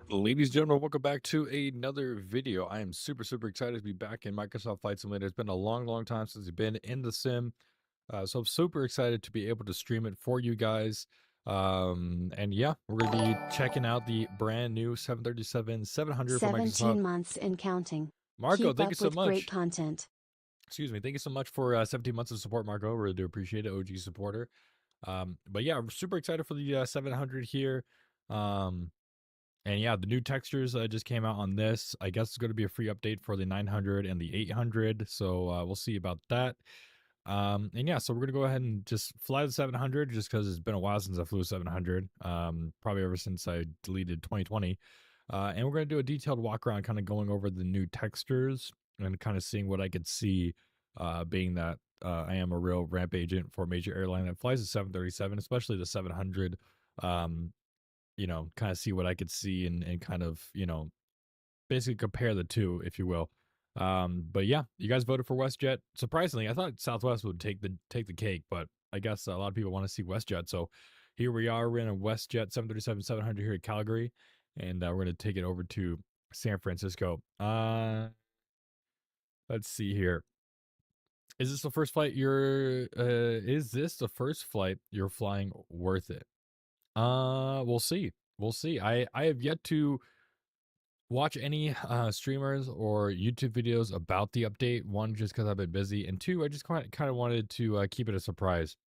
Ladies and gentlemen, welcome back to another video. I am super excited to be back in Microsoft Flight Simulator. It's been a long time since I've been in the sim. So I'm super excited to be able to stream it for you guys. And yeah, we're going to be checking out the brand new 737-700 for Microsoft. 17 months and counting. Marco, Keep thank you up so with much. great content. Excuse me. Thank you so much for 17 months of support, Marco. Really do appreciate it. OG supporter. But yeah, I'm super excited for the 700 here. And yeah, the new textures just came out on this. I guess it's going to be a free update for the 900 and the 800. So we'll see about that. And yeah, so we're going to go ahead and just fly the 700 just because it's been a while since I flew a 700. Probably ever since I deleted 2020. And we're going to do a detailed walk around, kind of going over the new textures and kind of seeing what I could see, being that I am a real ramp agent for a major airline that flies the 737, especially the 700. Um, kind of see what I could see and kind of, basically compare the two, if you will. But yeah, you guys voted for WestJet. Surprisingly, I thought Southwest would take the cake, but I guess a lot of people want to see WestJet. So here we are. We're in a WestJet 737-700 here at Calgary, and we're going to take it over to San Francisco. Let's see here. Is this the first flight is this the first flight you're flying worth it? We'll see. We'll see. I have yet to watch any streamers or YouTube videos about the update. One, just because I've been busy, and two, I just kind of wanted to keep it a surprise.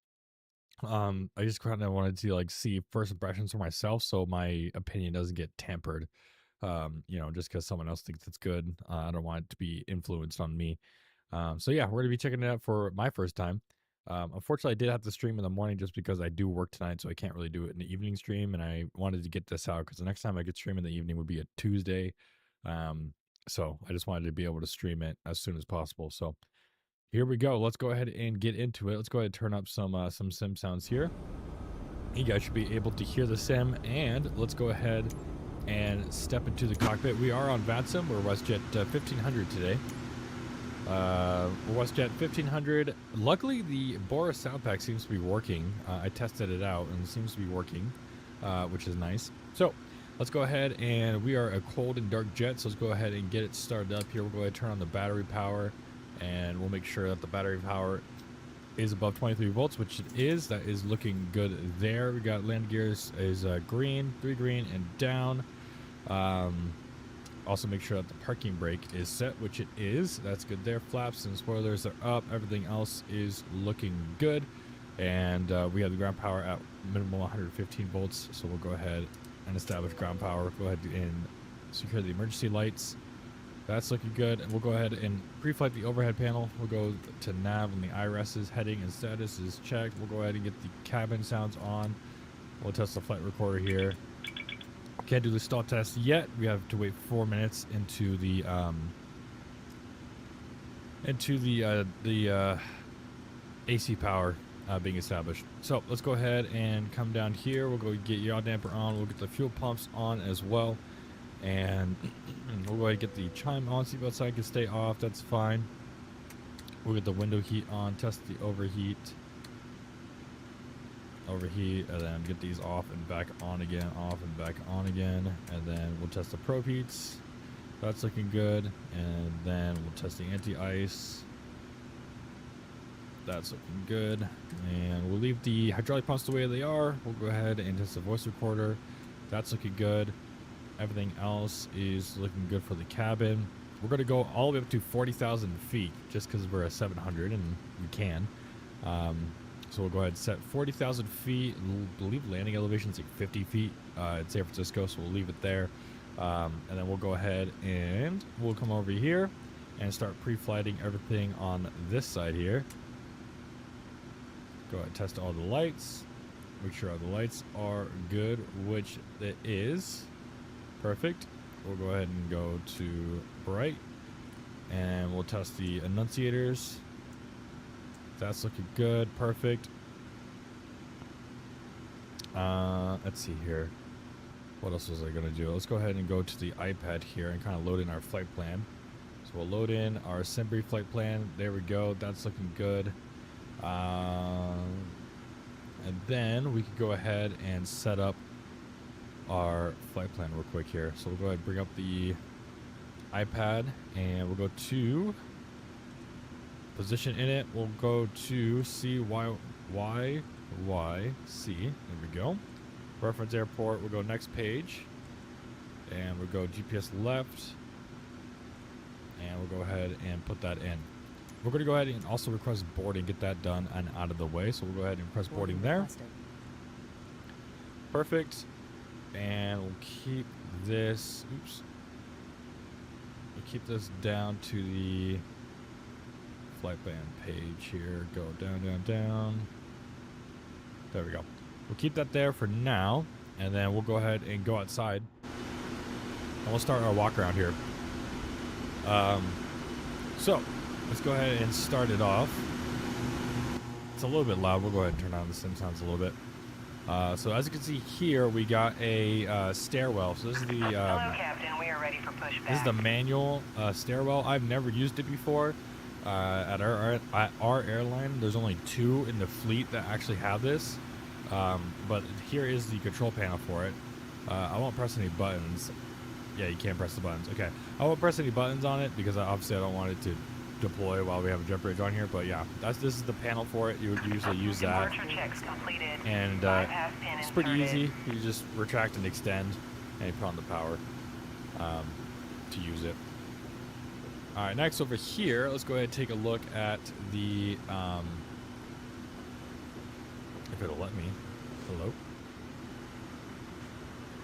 I just kind of wanted to like see first impressions for myself, so my opinion doesn't get tampered. Just because someone else thinks it's good, I don't want it to be influenced on me. So yeah, we're gonna be checking it out for my first time. Unfortunately, I did have to stream in the morning just because I do work tonight, so I can't really do it in the evening stream. And I wanted to get this out because the next time I could stream in the evening would be a Tuesday. So I just wanted to be able to stream it as soon as possible. So here we go. Let's go ahead and get into it. Let's go ahead and turn up some sim sounds here. You guys should be able to hear the sim, and let's go ahead and step into the cockpit. We are on VATSIM. We're WestJet 1500 today. WestJet 1500. Luckily, the Boris sound pack seems to be working. I tested it out and it seems to be working, which is nice. So let's go ahead, and we are a cold and dark jet. So let's go ahead and get it started up here. We'll go ahead and turn on the battery power, and we'll make sure that the battery power is above 23 volts, which it is. That is looking good there. We got land gears is green, 3 green and down. Also make sure that the parking brake is set, which it is. That's good there. Flaps and spoilers are up. Everything else is looking good. And we have the ground power at minimum 115 volts. So we'll go ahead and establish ground power. Go ahead and secure the emergency lights. That's looking good. And we'll go ahead and pre-flight the overhead panel. We'll go to nav, and the IRS's heading and status is checked. We'll go ahead and get the cabin sounds on. We'll test the flight recorder here. Can't do the stall test yet. We have to wait 4 minutes into the AC power being established. So let's go ahead and come down here. We'll go get yaw damper on. We'll get the fuel pumps on as well, and we'll go ahead and get the chime on. Seatbelt sign can stay off. That's fine. We'll get the window heat on. Test the overheat, and then get these off and back on again, off and back on again, and then we'll test the probe heats. That's looking good. And then we'll test the anti-ice. That's looking good. And we'll leave the hydraulic pumps the way they are. We'll go ahead and test the voice recorder. That's looking good. Everything else is looking good for the cabin. We're going to go all the way up to 40,000 feet just because we're a 700 and we can. So we'll go ahead and set 40,000 feet. I believe landing elevation is like 50 feet in San Francisco, so we'll leave it there. And then we'll go ahead and we'll come over here and start pre-flighting everything on this side here. Go ahead and test all the lights. Make sure all the lights are good, which it is. Perfect. We'll go ahead and go to bright, and we'll test the annunciators. That's looking good. Perfect. Let's see here. What else was I going to do? Let's go ahead and go to the iPad here and kind of load in our flight plan. So we'll load in our Simbrief flight plan. There we go. That's looking good. And then we could go ahead and set up our flight plan real quick here. So we'll go ahead and bring up the iPad, and we'll go to position in it. We'll go to CYYC. There we go. Reference airport. We'll go next page, and we'll go GPS left, and we'll go ahead and put that in. We're going to go ahead and also request boarding, get that done and out of the way. So we'll go ahead and request boarding there. Perfect. And we'll keep this. Oops. We'll keep this down to the flight band page here. Go down, down, down. There we go. We'll keep that there for now, and then we'll go ahead and go outside. And we'll start our walk around here. So, let's go ahead and start it off. It's a little bit loud. We'll go ahead and turn on the sim sounds a little bit. So as you can see here, we got a stairwell. So this is the Hello, Captain. We are ready for pushback. this is the manual stairwell. I've never used it before. At our airline, there's only 2 in the fleet that actually have this. But here is the control panel for it. I won't press any buttons. Yeah, you can't press the buttons. Okay, I won't press any buttons on it because obviously I don't want it to deploy while we have a jump bridge on here. But yeah, this is the panel for it. You would usually use that. Checks completed. And it's pretty easy. You just retract and extend, and you put on the power to use it. All right, next over here, let's go ahead and take a look at the, if it'll let me. Hello?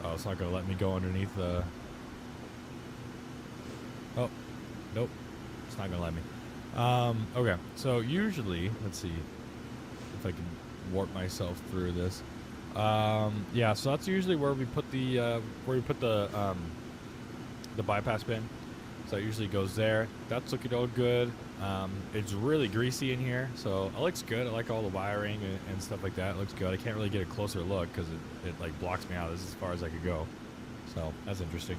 Oh, it's not going to let me go underneath the, oh, nope, it's not going to let me. Okay, so usually, let's see if I can warp myself through this. Yeah, so that's usually where we put the, bypass bin. So it usually goes there. That's looking all good. It's really greasy in here, so it looks good. I like all the wiring and stuff like that. It looks good. I can't really get a closer look because it like blocks me out. This is as far as I could go. So that's interesting.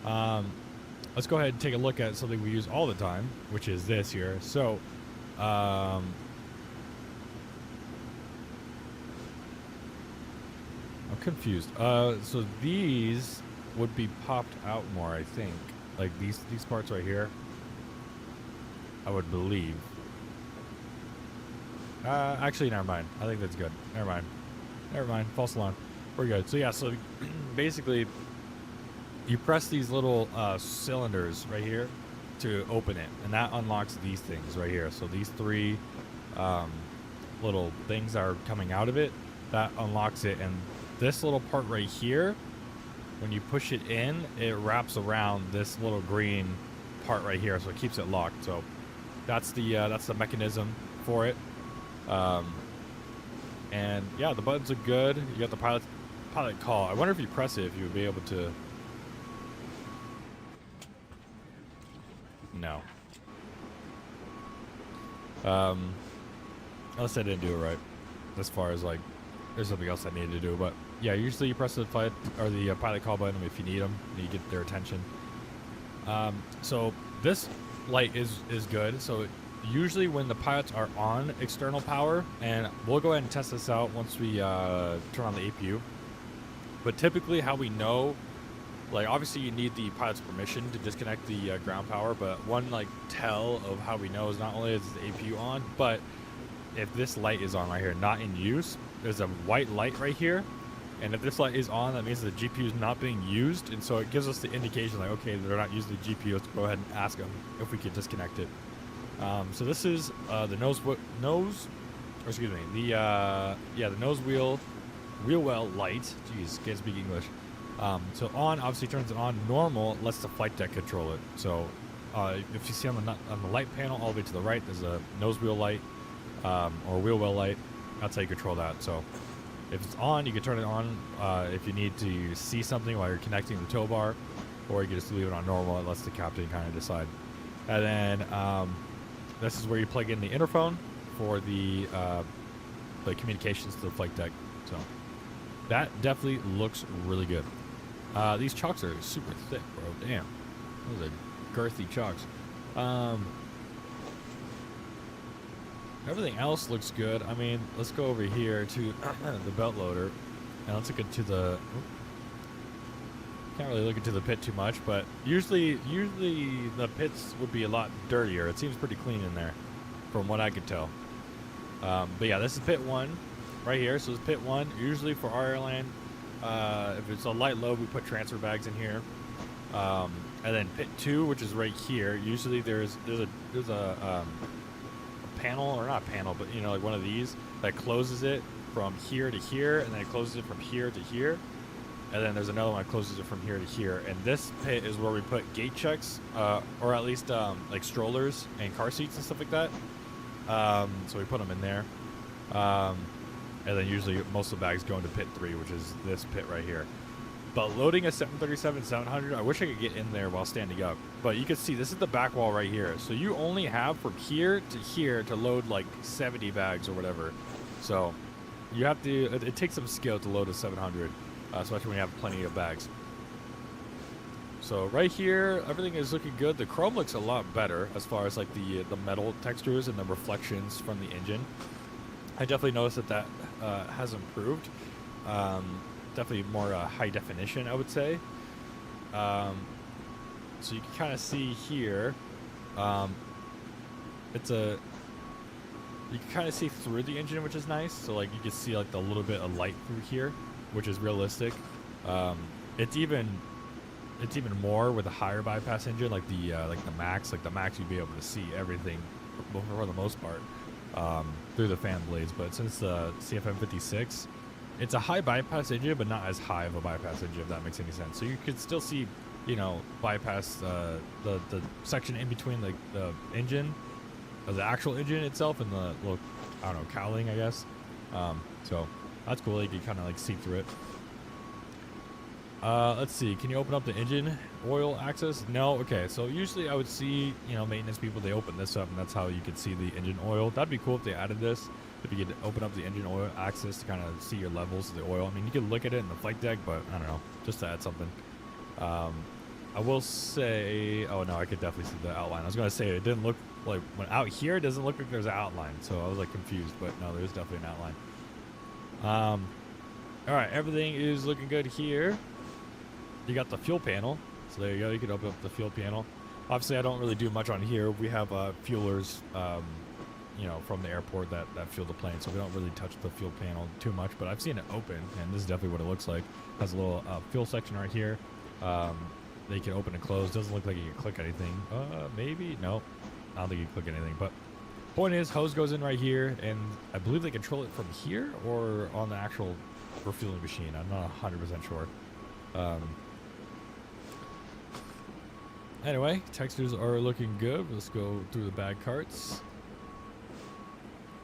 Let's go ahead and take a look at something we use all the time, which is this here. So, I'm confused. So these would be popped out more, I think. Like these parts right here, I would believe. Actually, never mind. I think that's good. Never mind. False alarm. We're good. So yeah, so basically, you press these little cylinders right here to open it, and that unlocks these things right here. So these 3 little things are coming out of it. That unlocks it, and this little part right here, when you push it in, it wraps around this little green part right here, so it keeps it locked. So that's the mechanism for it. And yeah, the buttons are good. You got the pilot call. I wonder if you press it, if you would be able to. No. Unless I didn't do it right. As far as like, there's something else I needed to do, but yeah, usually you press the pilot call button if you need them, and you get their attention. So this light is good. So usually when the pilots are on external power, and we'll go ahead and test this out once we turn on the APU. But typically how we know, like obviously you need the pilot's permission to disconnect the ground power, but one like tell of how we know is not only is the APU on, but if this light is on right here, not in use, there's a white light right here. And if this light is on, that means the GPU is not being used. And so it gives us the indication like, okay, they're not using the GPU. Let's go ahead and ask them if we could disconnect it. So this is the nose wheel well light. Jeez, can't speak English. So on, obviously turns it on. Normal lets the flight deck control it. So if you see on the light panel all the way to the right, there's a nose wheel light or wheel well light. That's how you control that. So if it's on, you can turn it on if you need to see something while you're connecting the tow bar, or you can just leave it on normal. It lets the captain kind of decide. And then this is where you plug in the interphone for the communications to the flight deck. So that definitely looks really good. These chocks are super thick, bro. Damn, those are girthy chocks. Everything else looks good. I mean, let's go over here to the belt loader, and let's look into the. Can't really look into the pit too much, but usually the pits would be a lot dirtier. It seems pretty clean in there, from what I could tell. But yeah, this is pit 1, right here. So it's pit 1. Usually for our airline, if it's a light load, we put transfer bags in here. And then pit 2, which is right here. Usually there's a panel, or not a panel, but you know, like one of these that closes it from here to here, and then it closes it from here to here. and then there's another one that closes it from here to here. And this pit is where we put gate checks, or at least like strollers and car seats and stuff like that. So we put them in there. And then usually most of the bags go into pit 3, which is this pit right here. But loading a 737-700, I wish I could get in there while standing up. But you can see this is the back wall right here. So you only have from here to load like 70 bags or whatever. So you have to, it takes some skill to load a 700, especially when you have plenty of bags. So right here, everything is looking good. The chrome looks a lot better as far as like the metal textures and the reflections from the engine. I definitely noticed that has improved. Definitely more high definition, I would say. So you can kind of see here, you can kind of see through the engine, which is nice. So like you can see like the little bit of light through here, which is realistic. It's even more with a higher bypass engine, like the Max. Like the Max, you'd be able to see everything for the most part through the fan blades. But since the CFM56, it's a high bypass engine, but not as high of a bypass engine, if that makes any sense. So you could still see, you know, bypass the section in between like the engine, or the actual engine itself, and the little, I don't know, cowling, I guess. So that's cool. You can kind of like see through it. Let's see. Can you open up the engine oil access? No. Okay. So usually I would see, you know, maintenance people, they open this up, and that's how you could see the engine oil. That'd be cool if they added this. If you could open up the engine oil access to kind of see your levels of the oil. I mean, you could look at it in the flight deck, but I don't know, just to add something. I will say, oh no, I could definitely see the outline. I was gonna say it didn't look like, when out here, it doesn't look like there's an outline. So I was like confused, but no, there's definitely an outline. All right, everything is looking good here. You got the fuel panel, so there you go. You can open up the fuel panel. Obviously, I don't really do much on here. We have fuelers, you know, from the airport that fuel the plane, so we don't really touch the fuel panel too much. But I've seen it open, and this is definitely what it looks like. Has a little fuel section right here. They can open and close. Doesn't look like you can click anything. Maybe no, I don't think you can click anything. But point is, hose goes in right here, and I believe they control it from here or on the actual refueling machine. I'm not 100% sure. Anyway, textures are looking good. Let's go through the bag carts.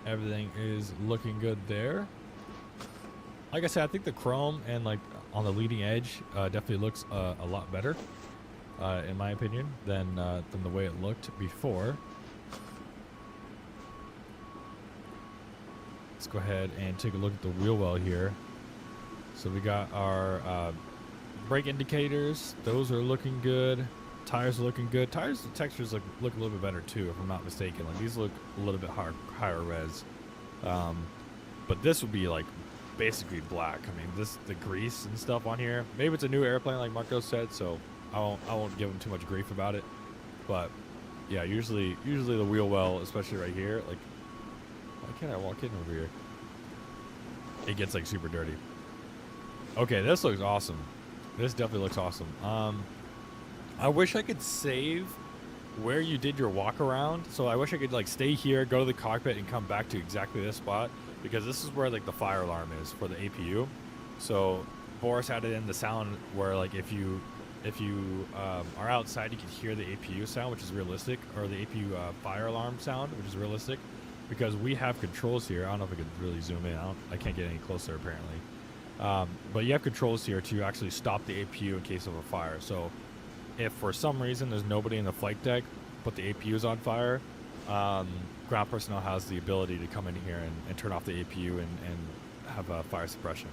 Everything is looking good there. Like I said, I think the chrome and like on the leading edge definitely looks a lot better, in my opinion, than the way it looked before. Let's go ahead and take a look at the wheel well here. So we got our brake indicators. Those are looking good. Tires are looking good. Tires, the textures look a little bit better too, if I'm not mistaken. Like these look a little bit higher res. But this would be like basically black. I mean, the grease and stuff on here. Maybe it's a new airplane, like Marco said, so I won't give him too much grief about it. But yeah, usually the wheel well, especially right here, like, why can't I walk in over here? It gets like super dirty. Okay, this looks awesome. This definitely looks awesome. I wish I could save where you did your walk around. So I wish I could like stay here, go to the cockpit, and come back to exactly this spot, because this is where like the fire alarm is for the APU. So Boris added in the sound where like if you are outside, you can hear the APU sound, which is realistic, or the APU fire alarm sound, which is realistic, because we have controls here. I don't know if I could really zoom in. I can't get any closer apparently. But you have controls here to actually stop the APU in case of a fire. So if for some reason there's nobody in the flight deck, but the APU is on fire, ground personnel has the ability to come in here and turn off the APU and have fire suppression.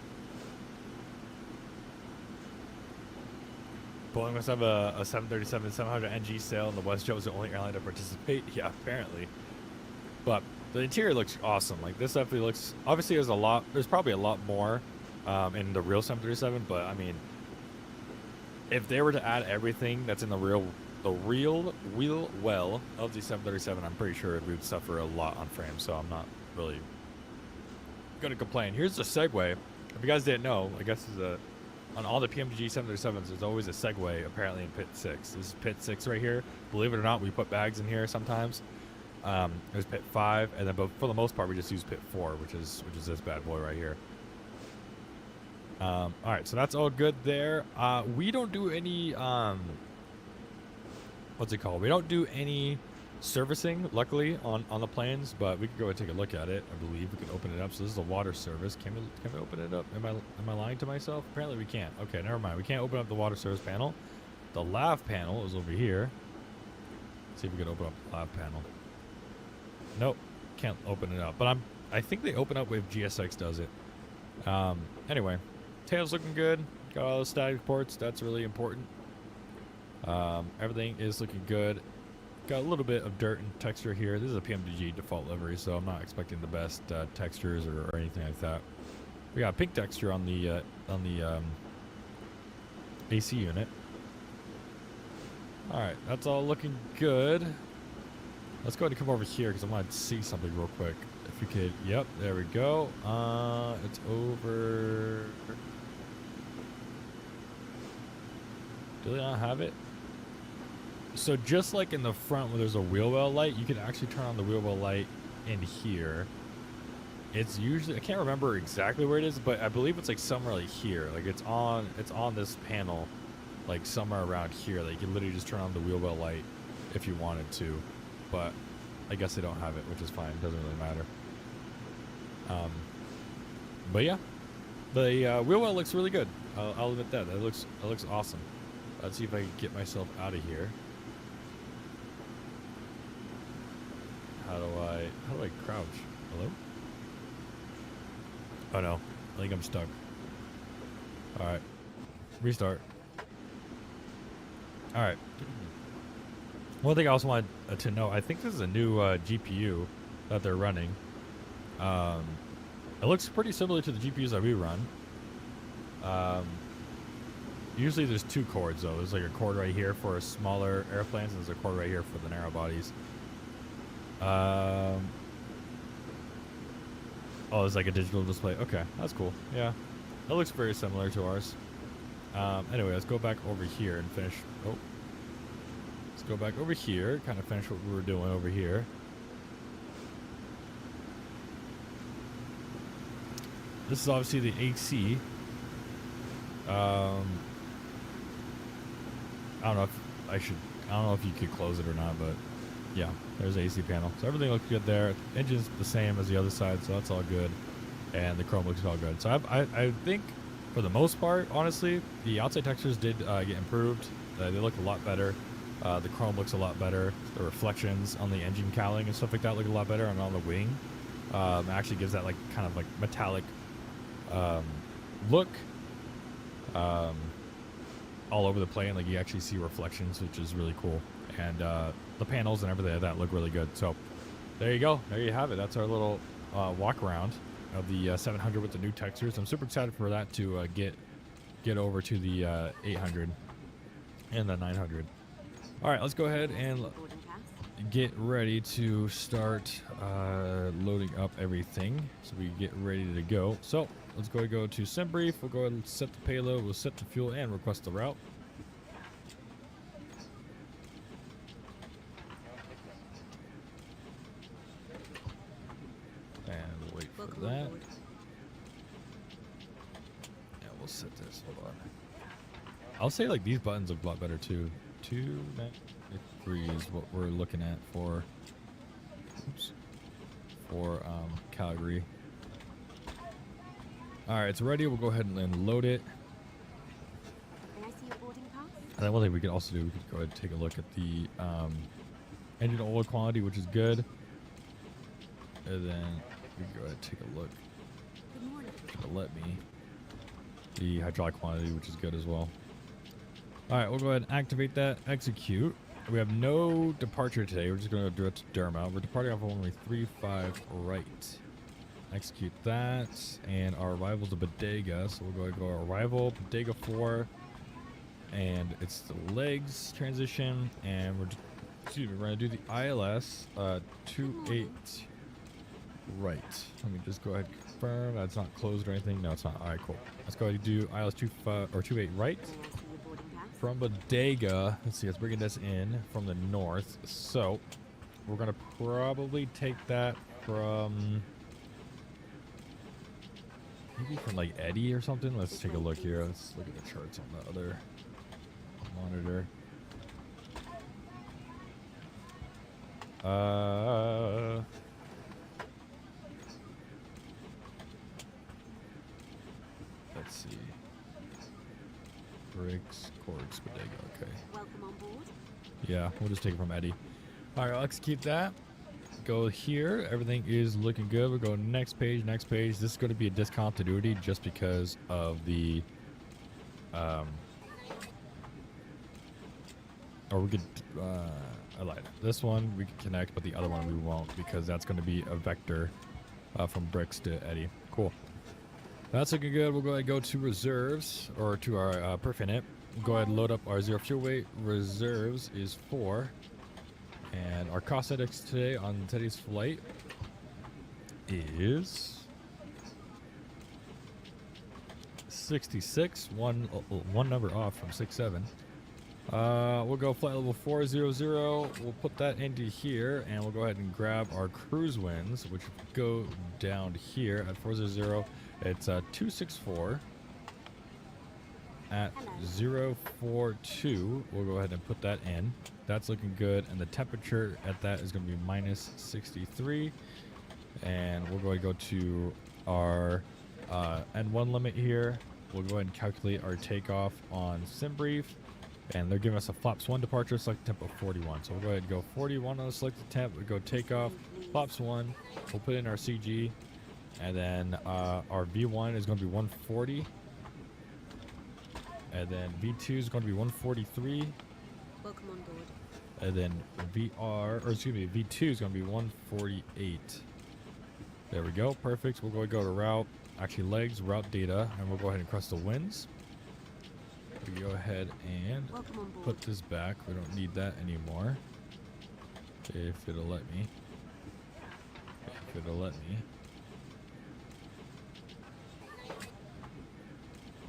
Boeing must have a 737-700NG sale, and the WestJet was the only airline to participate. Yeah, apparently. But the interior looks awesome. Like this definitely looks. Obviously, there's probably a lot more in the real 737, but I mean, if they were to add everything that's in the real wheel well of the 737, I'm pretty sure we would suffer a lot on frame. So I'm not really gonna complain. Here's the segue. If you guys didn't know, I guess on all the PMDG 737s, there's always a segue apparently in pit 6. This is pit 6 right here. Believe it or not, we put bags in here sometimes. There's pit 5, and then but for the most part we just use pit 4, which is this bad boy right here. All right, so that's all good there. We don't do any what's it called? We don't do any servicing, luckily, on the planes, but we can go and take a look at it. I believe we can open it up. So this is a water service. Can we open it up? Am I lying to myself? Apparently we can't. Okay, never mind. We can't open up the water service panel. The lav panel is over here. Let's see if we can open up the lav panel. Nope, can't open it up. But I think they open up if GSX does it. Anyway, tail's looking good. Got all the static ports. That's really important. Everything is looking good. Got a little bit of dirt and texture here. This is a PMDG default livery, so I'm not expecting the best textures or anything like that. We got pink texture on the AC unit. All right, that's all looking good. Let's go ahead and come over here because I want to see something real quick. If you could, yep, there we go. It's over. Do they not have it? So just like in the front where there's a wheel well light, you can actually turn on the wheel well light in here. It's usually, I can't remember exactly where it is, but I believe it's like somewhere like here. Like it's on this panel, like somewhere around here. Like you can literally just turn on the wheel well light if you wanted to. But I guess they don't have it, which is fine. It doesn't really matter. But yeah, the wheel well looks really good. I'll admit that. That looks awesome. Let's see if I can get myself out of here. How do I crouch? Hello? Oh no, I think I'm stuck. All right, restart. All right. One thing I also wanted to know, I think this is a new GPU that they're running. It looks pretty similar to the GPUs that we run. Usually there's two cords though. There's like a cord right here for smaller airplanes, and there's a cord right here for the narrow bodies. Oh, it's like a digital display. Okay, that's cool. Yeah, that looks very similar to ours. Anyway, let's go back over here and finish. Oh, let's go back over here, kind of finish what we were doing over here. This is obviously the AC. I don't know if you could close it or not, but yeah, there's the AC panel. So everything looks good there. Engine's the same as the other side, so that's all good. And the chrome looks all good. So I think for the most part, honestly, the outside textures did get improved. They look a lot better. The chrome looks a lot better. The reflections on the engine cowling and stuff like that look a lot better. And on the wing, it actually gives that like kind of like metallic look. All over the plane, like you actually see reflections, which is really cool. And the panels and everything like that look really good. So there you go. There you have it. That's our little walk around of the 700 with the new textures. I'm super excited for that to get over to the 800 and the 900. All right, let's go ahead and get ready to start loading up everything so we get ready to go. So let's go to sim brief. We'll go ahead and set the payload. We'll set the fuel and request the route. And we'll wait for that. Yeah, we'll set this. Hold on. I'll say like these buttons look a lot better too. 293 is what we're looking at for. Oops. For Calgary. All right, it's ready. We'll go ahead and load it. Can I see your boarding pass? And then one thing we could also do, we could go ahead and take a look at the engine oil quantity, which is good. And then we can go ahead and take a look. Good morning. It'll let me. The hydraulic quantity, which is good as well. All right, we'll go ahead and activate that. Execute. We have no departure today. We're just going to do it to Derma. We're departing off of only 35 right. Execute that. And our arrival to Bodega. So we'll go ahead and go arrival, Bodega 4. And it's the legs transition. And we're going to do the ILS 28 right. Let me just go ahead and confirm. That's not closed or anything. No, it's not. All right, cool. Let's go ahead and do ILS 28 right. Can I see your boarding pass? From Bodega, let's see, it's bringing this in from the north. So we're going to probably take that from Maybe from like Eddie or something. Let's take a look here. Let's look at the charts on the other monitor. Let's see. Bricks, corks, bodega. Okay. Welcome on board. Yeah, we'll just take it from Eddie. All right, I'll execute that. Go here. Everything is looking good. We'll go next page, next page. This is going to be a discontinuity just because of the, or we could, I lied. This one we can connect, but the other one we won't because that's going to be a vector from bricks to Eddie. Cool. That's looking good. We'll go ahead and go to reserves or to our perfinite. Go ahead and load up our zero fuel weight. Reserves is 4. And our cost index today on today's flight is 66. One number off from 67. We'll go flight level 400. We'll put that into here, and we'll go ahead and grab our cruise winds, which go down here at 400. It's 264 at 042. We'll go ahead and put that in. That's looking good, and the temperature at that is going to be minus 63. And we'll go ahead and go to our N1 limit here. We'll go ahead and calculate our takeoff on SimBrief, and they're giving us a flaps 1 departure, select temp of 41. So we'll go ahead and go 41 on the selected temp. We go takeoff, flaps 1. We'll put in our CG, and then our V1 is going to be 140, and then V2 is going to be 143. Welcome on board. And then V2 is going to be 148. There we go. Perfect. We'll go to route, actually legs, route data, and we'll go ahead and cross the winds. We go ahead and Welcome on board. put this back. We don't need that anymore. If it'll let me. If it'll let me.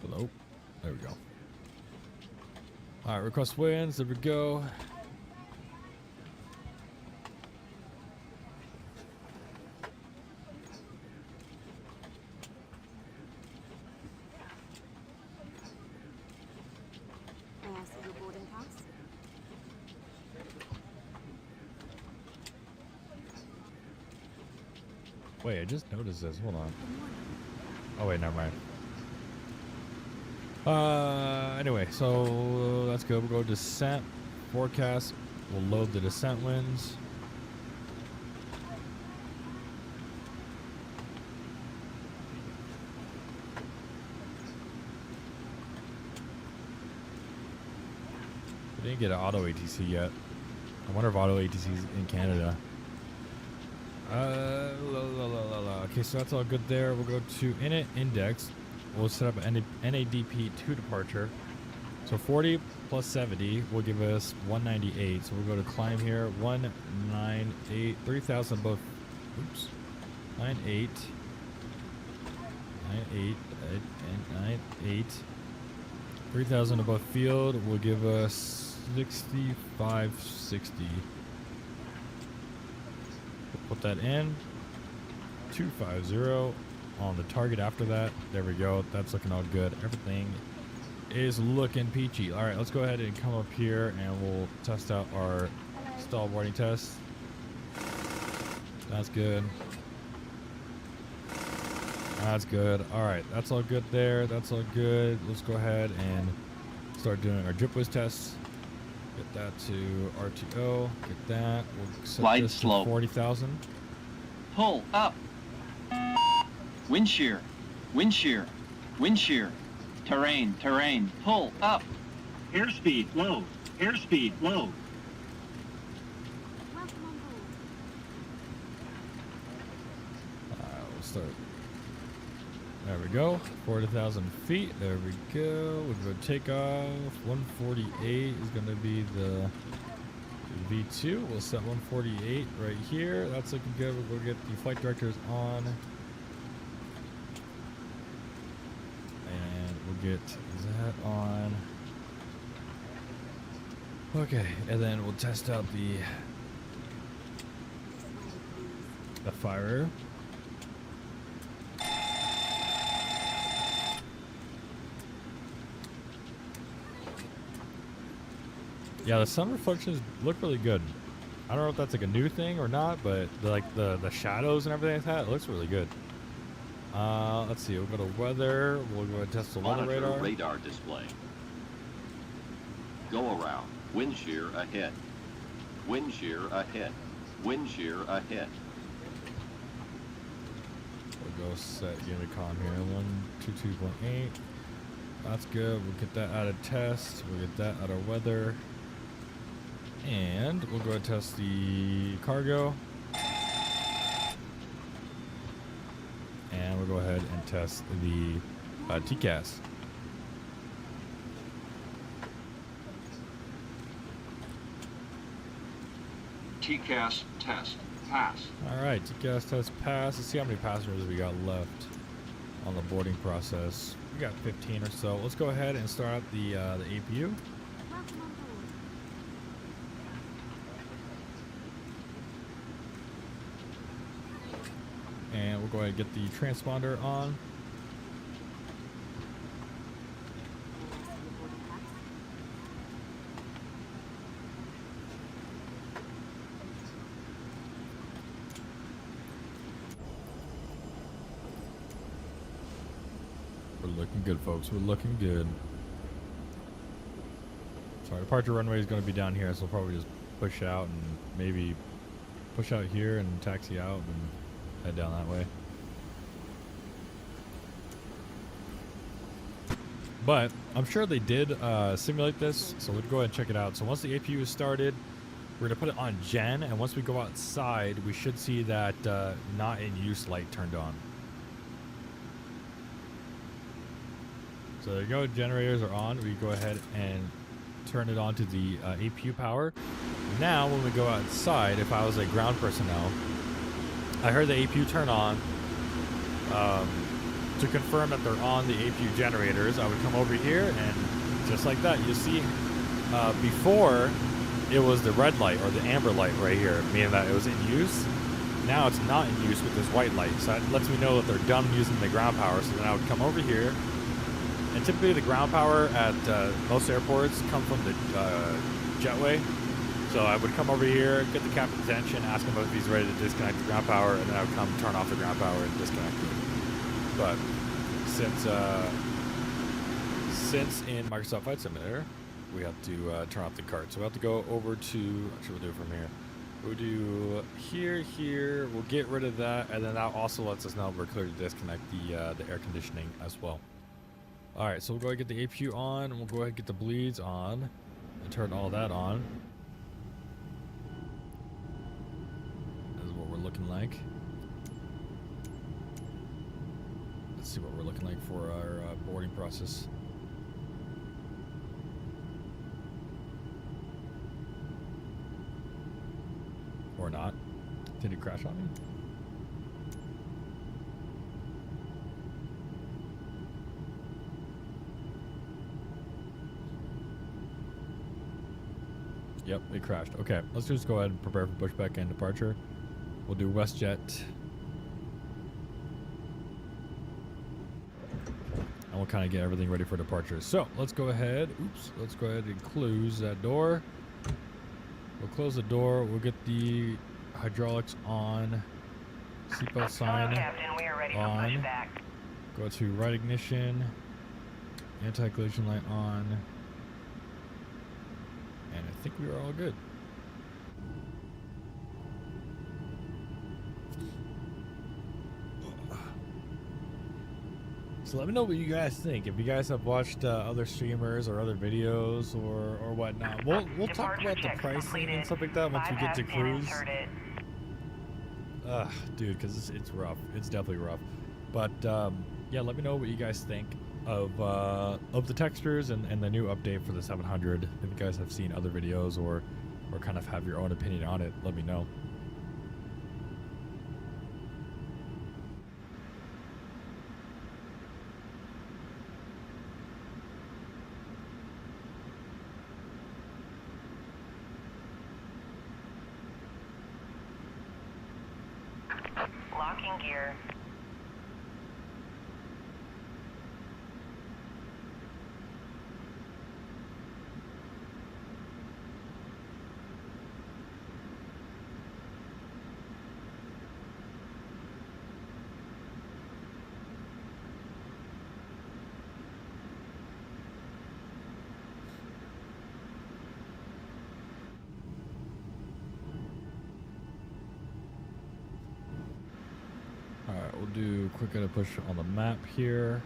Hello. There we go. All right, request winds. There we go. May I see your boarding pass? Wait, I just noticed this. Hold on. Good morning. Oh wait, never mind. Anyway, so that's good. We'll go descent forecast. We'll load the descent winds. We didn't get an auto ATC yet. I wonder if auto ATC is in Canada. Okay, so that's all good there. We'll go to init index. We'll set up an NADP 2 departure. So 40 plus 70 will give us 198. So we'll go to climb here. 198, 3,000 above. Oops. 98. 98. 98. 3,000 above field will give us 6560. We'll put that in. 250 on the target after that. There we go. That's looking all good. Everything is looking peachy. All right, let's go ahead and come up here and we'll test out our stall boarding test. That's good. That's good. All right, that's all good there. That's all good. Let's go ahead and start doing our drip whiz tests. Get that to RTO. Get that. We'll set Glide this slope. to 40,000. Pull up. Wind shear. Wind shear. Wind shear. Terrain. Terrain. Pull up. Airspeed low. Airspeed low. Welcome on board. We'll start. There we go. 40,000 feet. There we go. We'll go take off. 148 is going to be the V2. We'll set 148 right here. That's looking good. We'll go get the flight directors on. And we'll get that on. Okay. And then we'll test out This way, please. the fire. Yeah, the sun reflections look really good. I don't know if that's like a new thing or not, but the shadows and everything like that, it looks really good. Let's see. We'll go to weather. We'll go and test the weather Monitor radar. radar display. Go around. Wind shear ahead. Wind shear ahead. Wind shear ahead. We'll go set Unicon here. 122.8. That's good. We'll get that out of test. We'll get that out of weather. And we'll go and test the cargo. And we'll go ahead and test the TCAS. TCAS test. Pass. All right, TCAS test pass. Let's see how many passengers we got left on the boarding process. We got 15 or so. Let's go ahead and start out the APU. Welcome on board. And we'll go ahead and get the transponder on. We're looking good, folks. We're looking good. Sorry, departure runway is going to be down here, so we'll probably just push out and maybe push out here and taxi out and head down that way. But I'm sure they did simulate this, so we'll go ahead and check it out. So once the APU is started, we're going to put it on Gen, and once we go outside, we should see that not in use light turned on. So there you go, generators are on. We go ahead and turn it on to the APU power. Now when we go outside, if I was a ground personnel, I heard the APU turn on. To confirm that they're on the APU generators, I would come over here and just like that, you'll see before it was the red light or the amber light right here, meaning that it was in use. Now it's not in use with this white light, so that lets me know that they're done using the ground power. So then I would come over here, and typically the ground power at most airports come from the jetway. So I would come over here, get the captain's attention, ask him if he's ready to disconnect the ground power, and then I would come turn off the ground power and disconnect it. But since in Microsoft Flight Simulator, we have to turn off the cart. So we'll have to go over to, actually we'll do it from here. We'll do here, we'll get rid of that, and then that also lets us know we're clear to disconnect the air conditioning as well. All right, so we'll go ahead and get the APU on, and we'll go ahead and get the bleeds on, and turn all that on. This is what we're looking like. Let's see what we're looking like for our boarding process. Or not. Did it crash on me? Yep, it crashed. Okay, let's just go ahead and prepare for pushback and departure. We'll do WestJet. And we'll kind of get everything ready for departure. So let's go ahead. Let's go ahead and close that door. We'll close the door. We'll get the hydraulics on. Seatbelt sign Captain, we are ready for on. pushback. Go to right ignition. Anti-collision light on. And I think we are all good. So let me know what you guys think. If you guys have watched other streamers or other videos or whatnot, we'll talk about the pricing and stuff like that once we get to cruise. Dude, because it's rough. It's definitely rough. But yeah, let me know what you guys think of the textures and the new update for the 700. If you guys have seen other videos or kind of have your own opinion on it, let me know. Locking gear. we'll do quick edit push on the map here.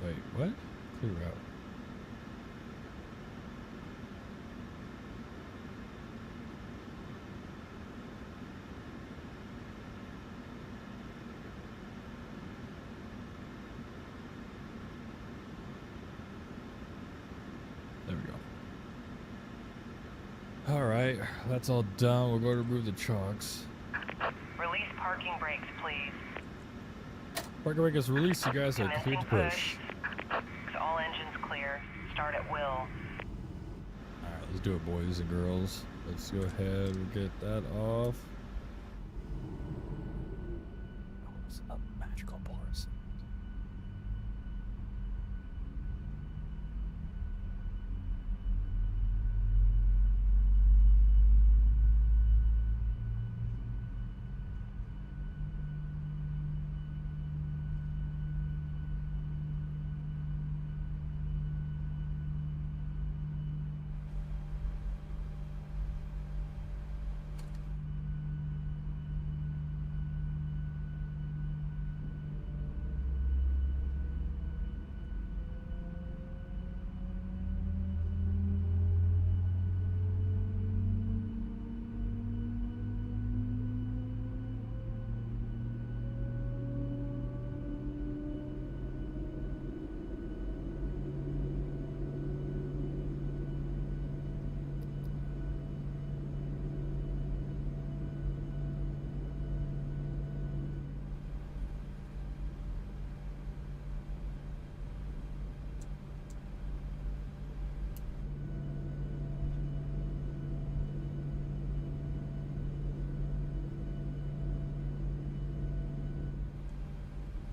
Wait, what? Clear route. There we go. All right, that's all done. We'll go to remove the chocks. Release parking brakes, please. Parking brake is released. You guys are cleared to push. All engines clear. Start at will. All right, let's do it, boys and girls. Let's go ahead and get that off. Oh, it's a magical bars.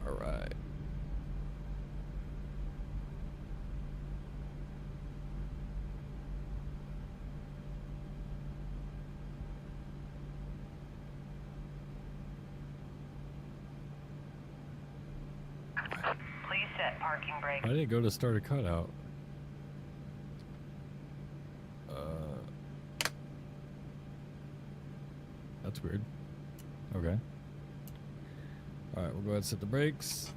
All right. Please set parking brakes. I didn't go to start a cutout. That's weird. Okay. All right, we'll go ahead and set the brakes.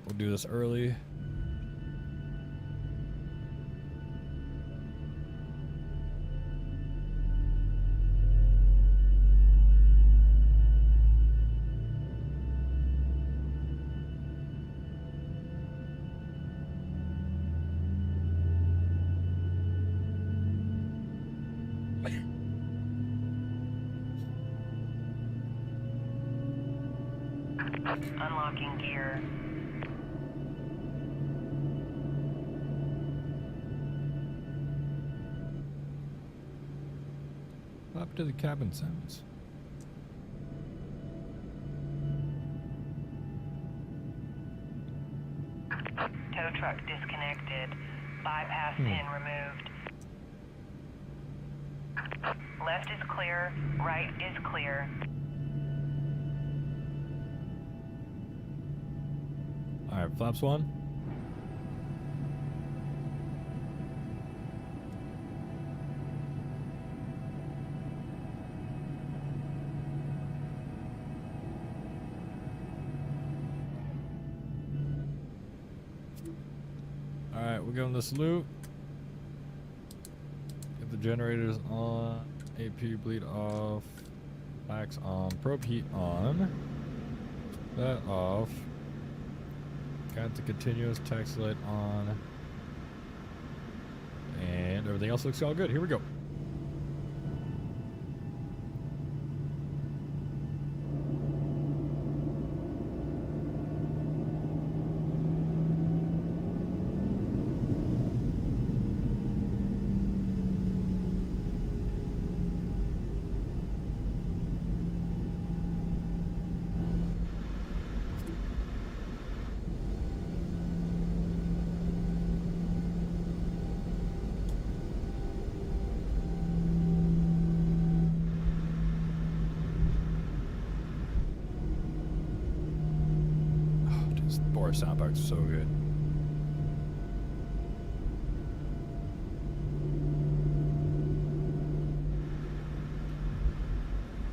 We'll do this early. Unlocking gear. Up to the cabin sounds. Tow truck disconnected. Bypass pin removed. Left is clear. Right is clear. All right, flaps one. All right, we're going this loop. Get the generators on. AP bleed off. Max on. Probe heat on. That off. Got the continuous taxi light on. And everything else looks all good. Here we go. our sound packs are so good.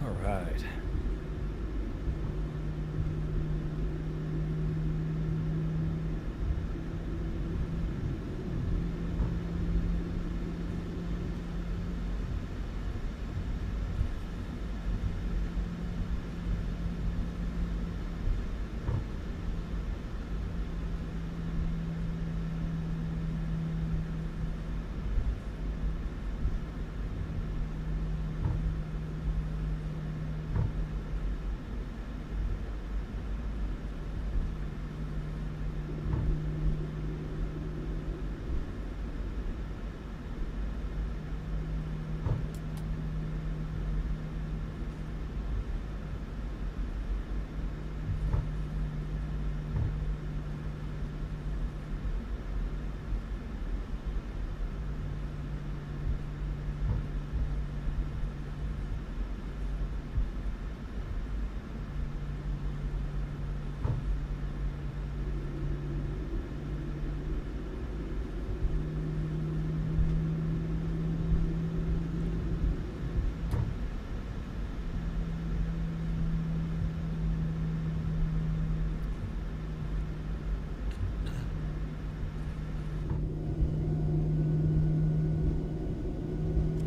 All right.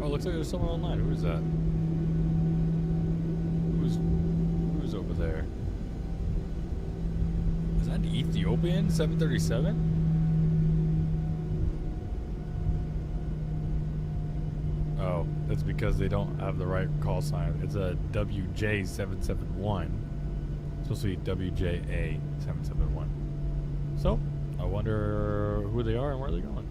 Oh, looks like there's someone online. Who is that? Who's over there? Is that an Ethiopian 737? Oh, that's because they don't have the right call sign. It's a WJ771. It's supposed to be WJA771. So, I wonder who they are and where they're going.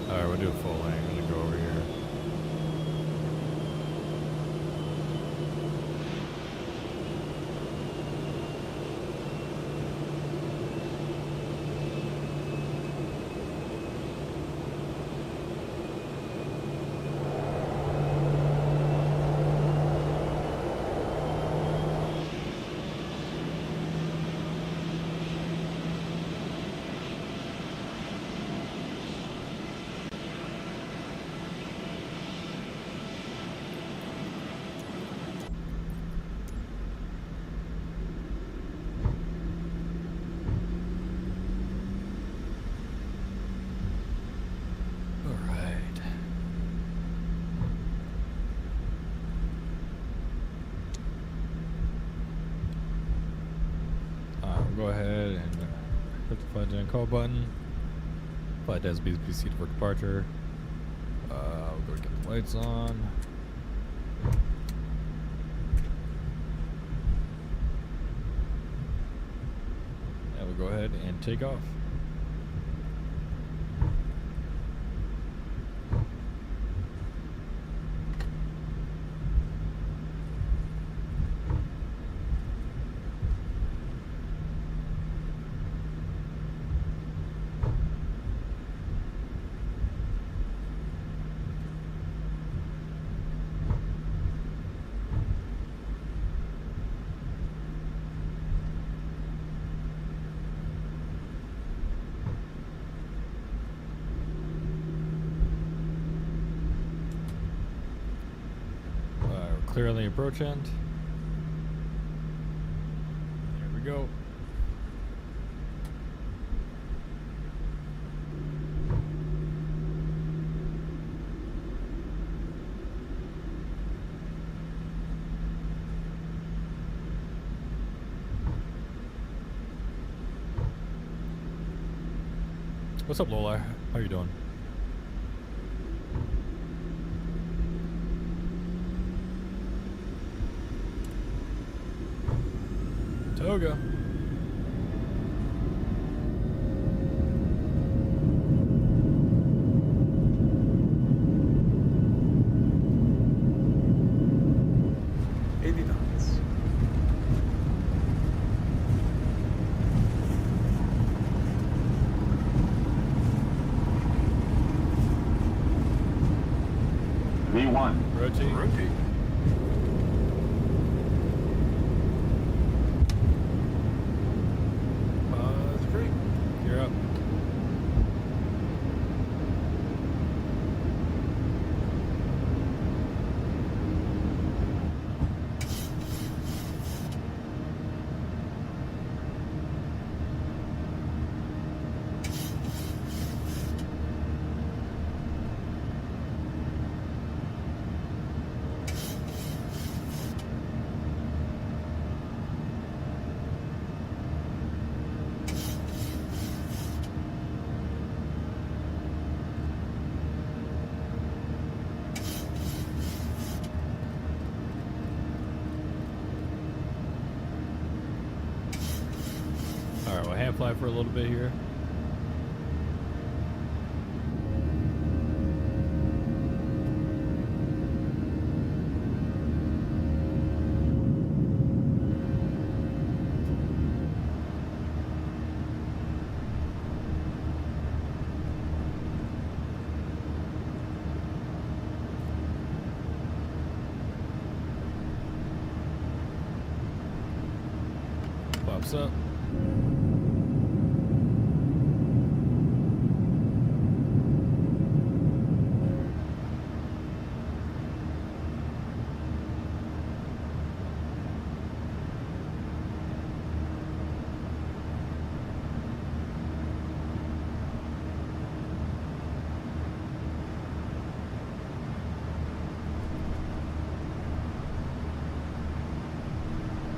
Alright, we'll do a full lane. I'm gonna go over here. Alright. We'll go ahead and hit the flight deck call button. Flight desk BSP for departure. We'll go get the lights on. And we'll go ahead and take off. Clear on the approach end. There we go. What's up, Lola? How you doing? Toga. V1. Rotate. Rotate. Three. You're up. All right, we'll hand fly for a little bit here. Pops up.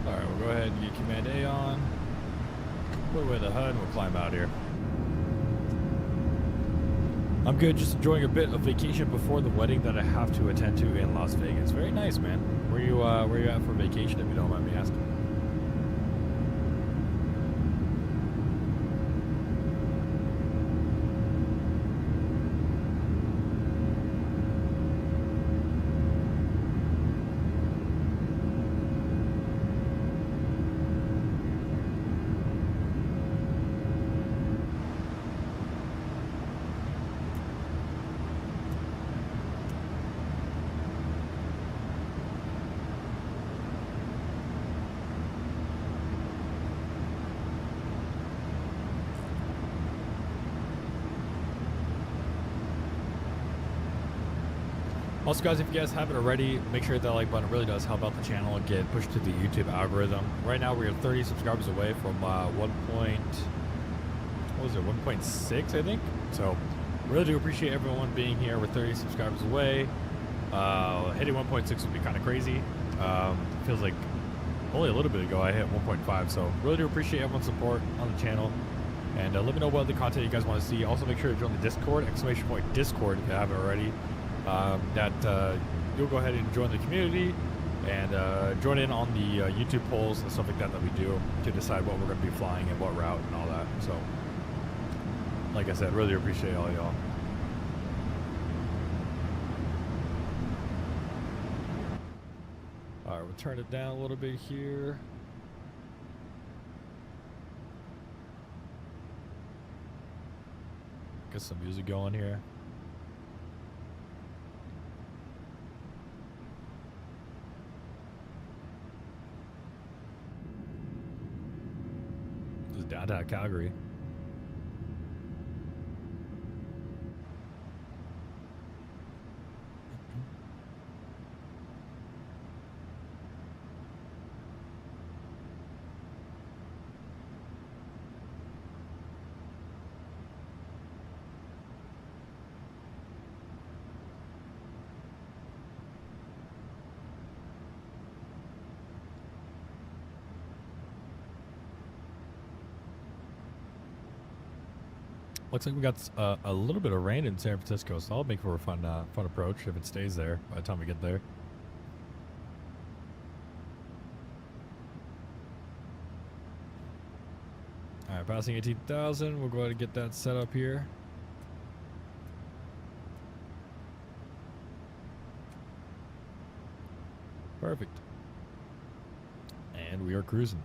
Alright, we'll go ahead and get Command A on. Put away the HUD and we'll climb out here. I'm good, just enjoying a bit of vacation before the wedding that I have to attend to in Las Vegas. Very nice, man. Where you at for vacation, if you don't mind me asking? Also, guys, if you guys haven't already, make sure that like button really does help out the channel and get pushed to the YouTube algorithm. Right now, we are 30 subscribers away from 1.6, I think. So, really do appreciate everyone being here. We're 30 subscribers away. Hitting 1.6 would be kind of crazy. Feels like only a little bit ago I hit 1.5. So, really do appreciate everyone's support on the channel. And let me know what other content you guys want to see. Also, make sure to join the Discord, !Discord if you haven't already. You'll go ahead and join the community and join in on the YouTube polls and stuff like that we do to decide what we're going to be flying and what route and all that. So, like I said, really appreciate all y'all. All right, we'll turn it down a little bit here. Get some music going here. This is downtown Calgary. Looks like we got a little bit of rain in San Francisco, so that'll make for a fun approach if it stays there by the time we get there. All right, passing 18,000. We'll go ahead and get that set up here. Perfect. And we are cruising.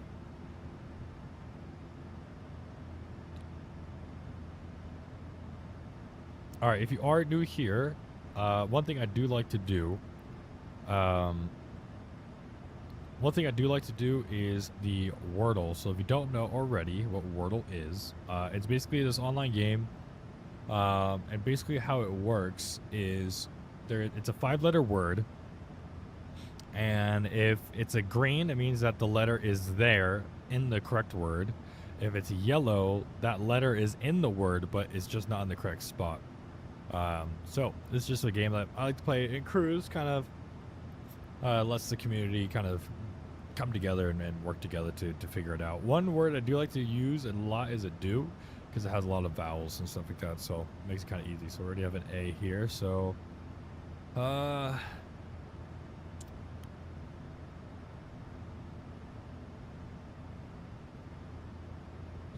All right, if you are new here, one thing I do like to do, is the Wordle. So if you don't know already what Wordle is, it's basically this online game, and basically how it works is it's a 5-letter word, and if it's a green, it means that the letter is there in the correct word. If it's yellow, that letter is in the word, but it's just not in the correct spot. So this is just a game that I like to play in cruise, kind of lets the community kind of come together and work together to figure it out. One word I do like to use a lot is a do, because it has a lot of vowels and stuff like that, so it makes it kind of easy. So we already have an A here, so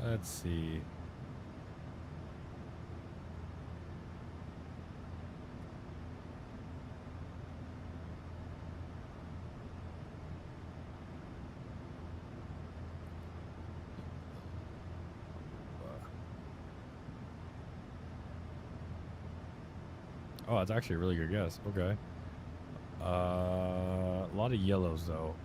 let's see. Oh, it's actually a really good guess. Okay. A lot of yellows though.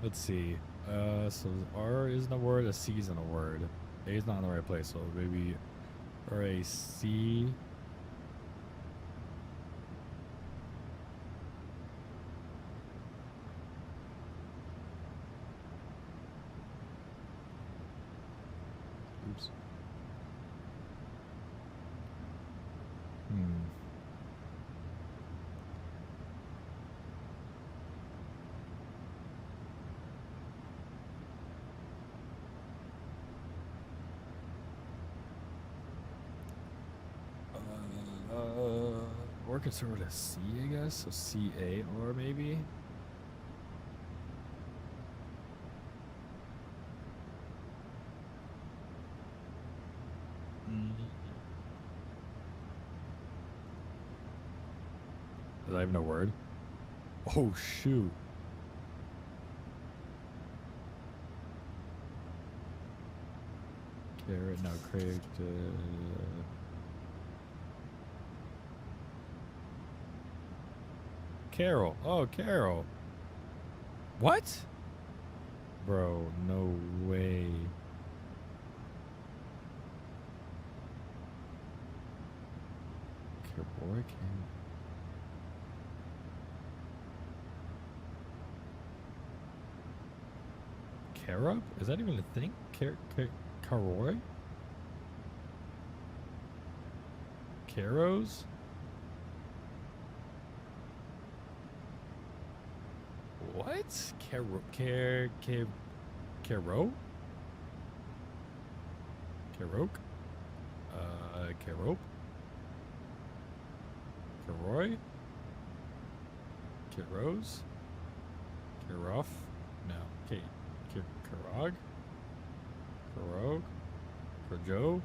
Let's see. So R isn't a word, a C isn't a word. A is not in the right place, so maybe or a C. Oops. Or consider it a C, I guess. So C-A or maybe. Is that even a word? Oh, shoot. Carrot, now Craig. Carol. Oh, Carol. What? Bro, no way. Boy, Carob? Is that even a thing? Caroy? Caros? What? Caro? Caroke? Carope? Caroy? Caros? Caroff? No. Carog? Carog? Carjo?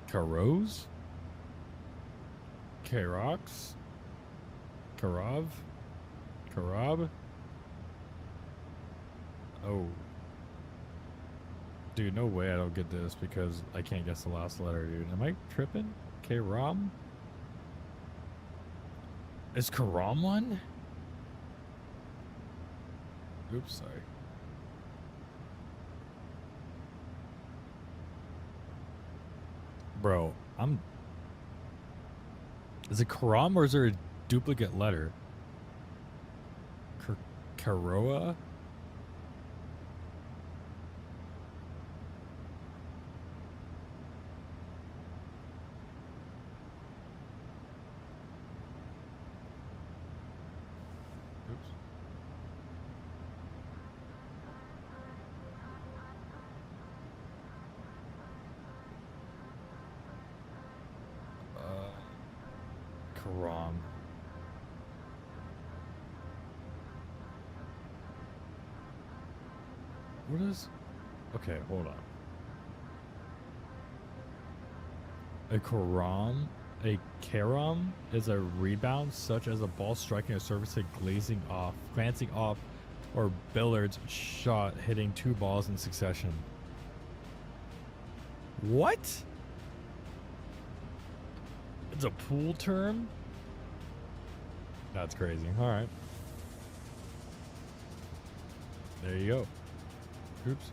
Caros? Carox? Karov? Karab? Oh. Dude, no way I don't get this because I can't guess the last letter, dude. Am I tripping? K-Rom? Is Karam one? Oops, sorry. Bro, is it Karam or is there a duplicate letter? Karoa? Oops. Karam. What is... Okay, hold on. A karam is a rebound, such as a ball striking a surface and glancing off, or billiards shot hitting two balls in succession. What? It's a pool term? That's crazy. All right. There you go. Oops.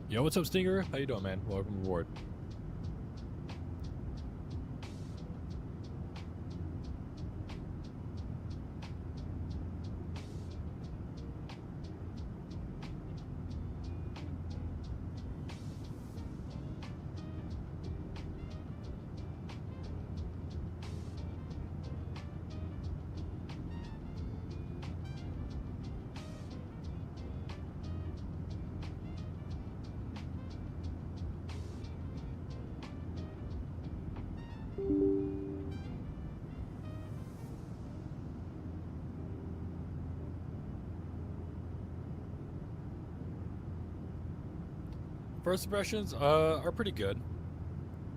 Yo, what's up, Stinger? How you doing, man? Welcome aboard. First impressions are pretty good,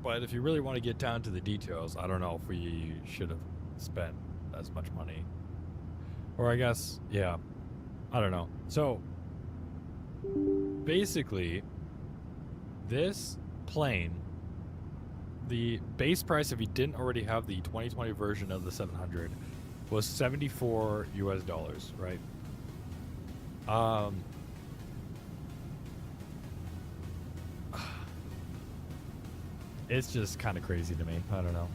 but if you really want to get down to the details, I don't know if we should have spent as much money. Or I guess, yeah, I don't know. So, basically, this plane, the base price, if you didn't already have the 2020 version of the 700, was $74 US, right? It's just kind of crazy to me. I don't know.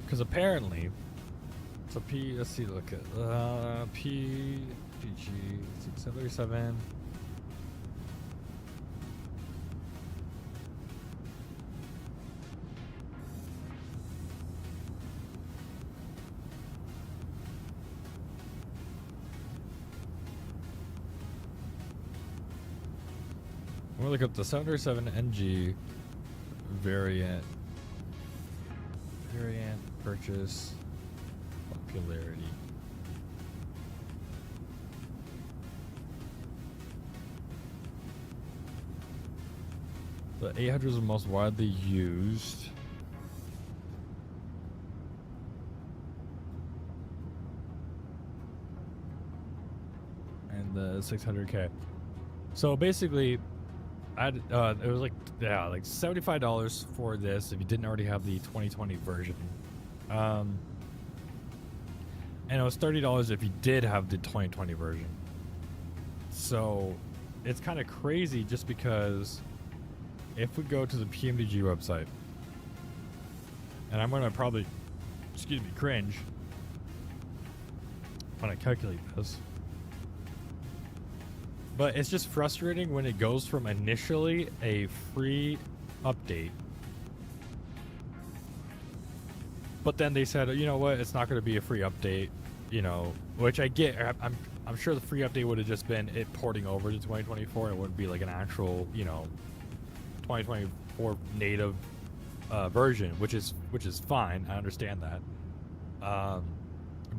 Because apparently, so let's see, look at PMDG 737. We'll look up the 737 NG variant purchase popularity. The 800 is the most widely used. And the 600K. So basically, it was like $75 for this if you didn't already have the 2020 version. And it was $30 if you did have the 2020 version. So it's kind of crazy just because if we go to the PMDG website, and I'm going to probably, cringe when I calculate this. But it's just frustrating when it goes from initially a free update, but then they said, you know what, it's not going to be a free update, which I get. I'm sure the free update would have just been it porting over to 2024. It wouldn't be like an actual, 2024 native version, which is fine. I understand that.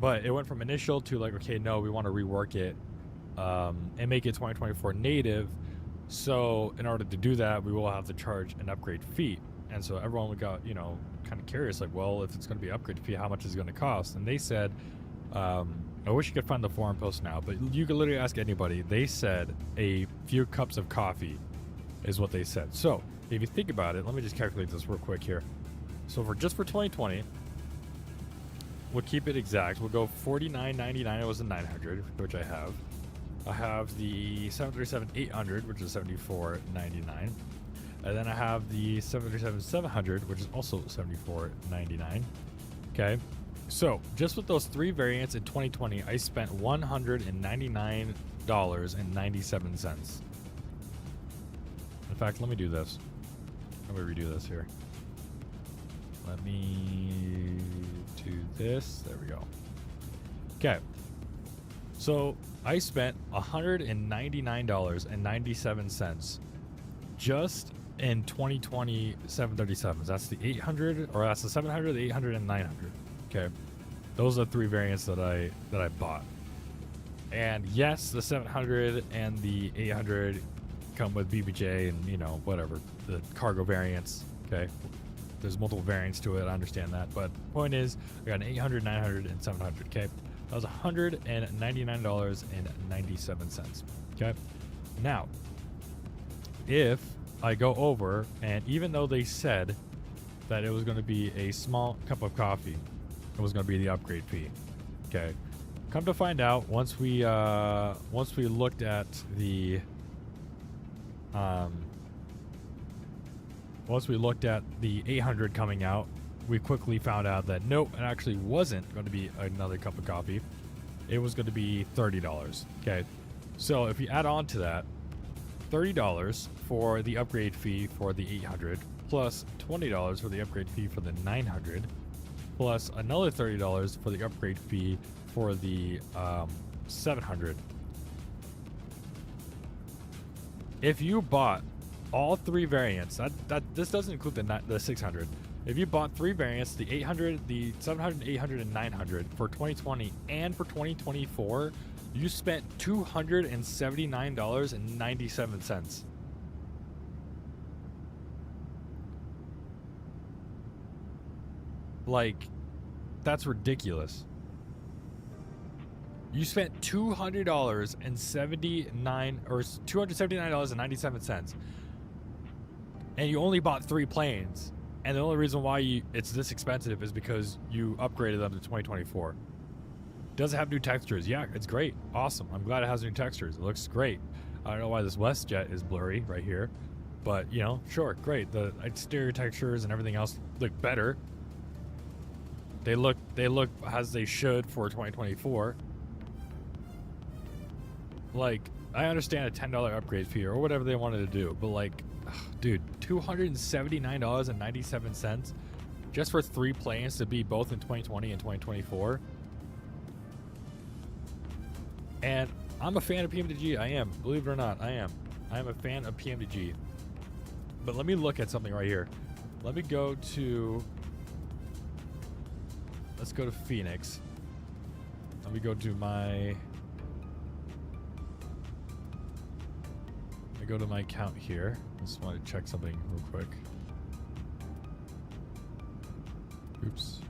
But it went from initial to like, okay, no, we want to rework it and make it 2024 native. So in order to do that, we will have to charge an upgrade fee. And so everyone got, kind of curious, like, well, if it's going to be an upgrade fee, how much is it going to cost? And they said, I wish you could find the forum post now, but you could literally ask anybody. They said a few cups of coffee is what they said. So if you think about it, let me just calculate this real quick here. So for 2020, we'll keep it exact. We'll go $49.99. It was the 900, which I have. I have the 737-800, which is $74.99. And then I have the 737-700, which is also $74.99. Okay. So just with those three variants in 2020, I spent $199.97. In fact, let me do this. Let me redo this here. Let me do this. There we go. Okay. So I spent $199.97 just in 2020 737s. That's the 800, or that's the 700, the 800, and 900. Okay. Those are the three variants that I bought. And yes, the 700 and the 800 come with BBJ and, whatever, the cargo variants. Okay. There's multiple variants to it. I understand that. But point is, I got an 800, 900, and 700. Okay. That was $199.97. Okay. Now, if I go over, and even though they said that it was going to be a small cup of coffee, it was going to be the upgrade fee. Okay. Come to find out, once we looked at the once we looked at the 800 coming out, we quickly found out that nope, it actually wasn't going to be another cup of coffee. It was going to be $30. Okay. So if you add on to that, $30 for the upgrade fee for the 800, plus $20 for the upgrade fee for the 900, plus another $30 for the upgrade fee for the 700. If you bought all three variants, that this doesn't include the 600. If you bought three variants, the 800, the 700, 800, and 900 for 2020 and for 2024, you spent $279.97. Like, that's ridiculous. You spent $279.97, and you only bought three planes. And the only reason why it's this expensive is because you upgraded them to 2024. Does it have new textures? Yeah, it's great. Awesome. I'm glad it has new textures. It looks great. I don't know why this WestJet is blurry right here, but sure, great. The exterior textures and everything else look better. They look as they should for 2024. Like, I understand a $10 upgrade fee or whatever they wanted to do, but like, dude, $279.97 just for three planes to be both in 2020 and 2024. And I'm a fan of PMDG. I am. Believe it or not, I am. I am a fan of PMDG. But let me look at something right here. Let me go to... Let's go to Phoenix. Let me go to my... Let I go to my account here. Just want to check something real quick. Oops.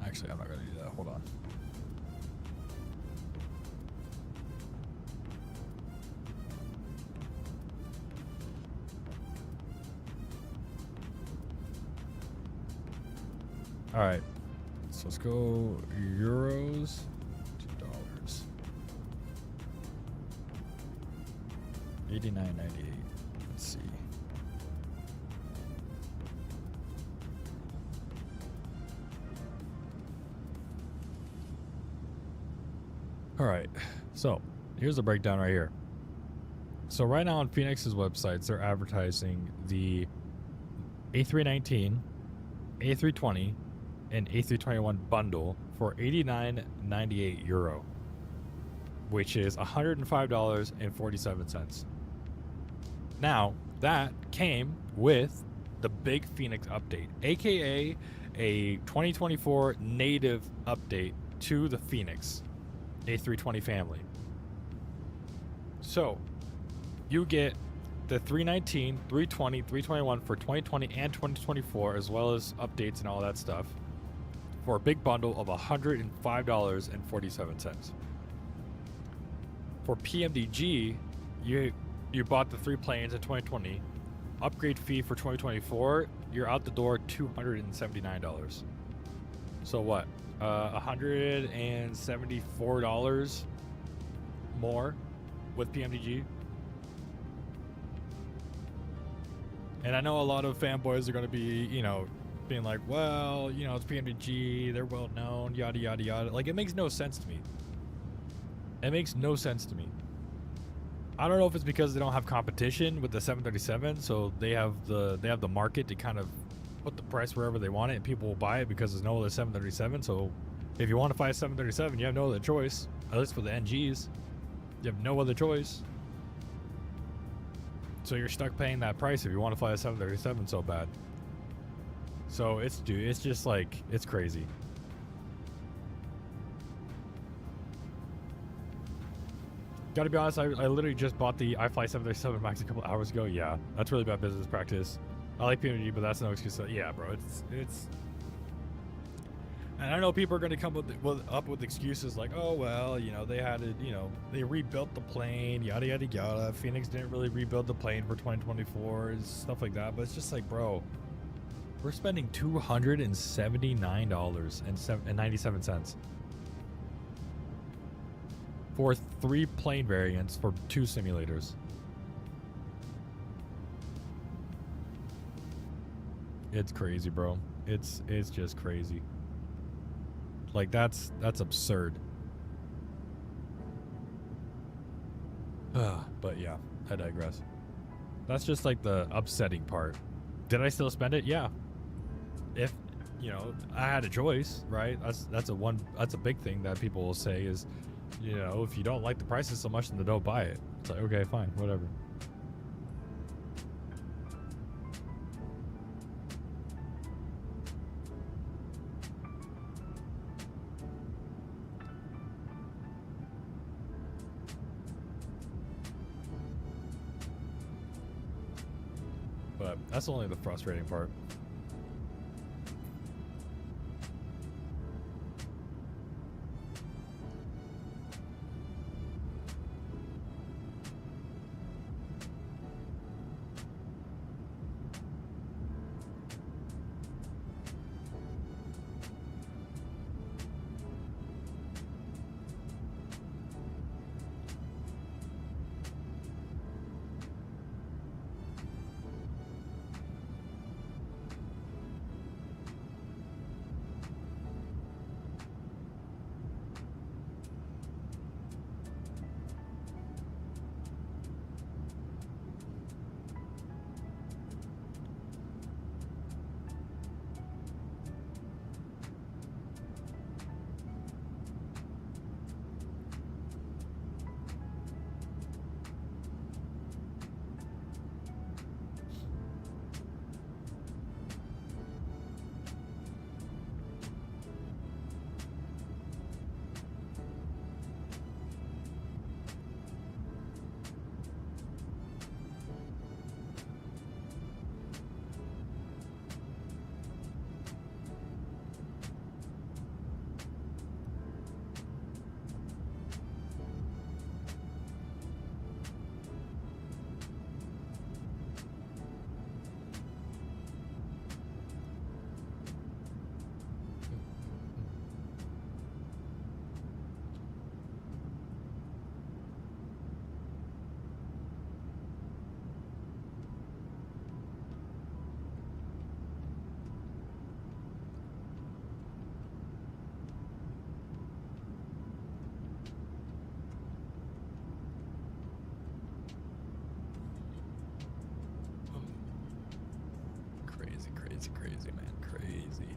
Actually, I'm not going to do that. Hold on. All right. So let's go euros to dollars. 89.98. Let's see. All right, so here's the breakdown right here. So right now on Phoenix's websites, they're advertising the A319, A320, and A321 bundle for €89.98, which is $105.47. Now, that came with the big Phoenix update, aka a 2024 native update to the Phoenix A320 family. So you get the 319, 320, 321 for 2020 and 2024, as well as updates and all that stuff, for a big bundle of $105.47. For PMDG, you bought the 3 planes in 2020. Upgrade fee for 2024, you're out the door $279. So what? $174 more with PMDG. And I know a lot of fanboys are going to be, being like, well, it's PMDG, they're well known, yada, yada, yada. Like, it makes no sense to me. It makes no sense to me. I don't know if it's because they don't have competition with the 737, so they have the market to kind of put the price wherever they want it, and people will buy it because there's no other 737. So if you want to fly a 737, you have no other choice. At least for the NGs, you have no other choice. So you're stuck paying that price if you want to fly a 737 so bad. So it's just like, it's crazy. Gotta be honest, I literally just bought the iFly 737 MAX a couple hours ago. Yeah, that's really bad business practice. I like PMDG, but that's no excuse. Yeah, bro, it's. And I know people are going to come up with excuses like, oh well, they had it, they rebuilt the plane, yada yada yada. Phoenix didn't really rebuild the plane for 2024 and stuff like that. But it's just like, bro, we're spending $279.97 for 3 plane variants for 2 simulators. It's crazy, bro. It's just crazy. Like, that's absurd. But yeah, I digress. That's just like the upsetting part. Did I still spend it? Yeah. If I had a choice, right? That's a big thing that people will say is, if you don't like the prices so much, then don't buy it. It's like, okay, fine, whatever. But that's only the frustrating part. It's crazy, man. Crazy.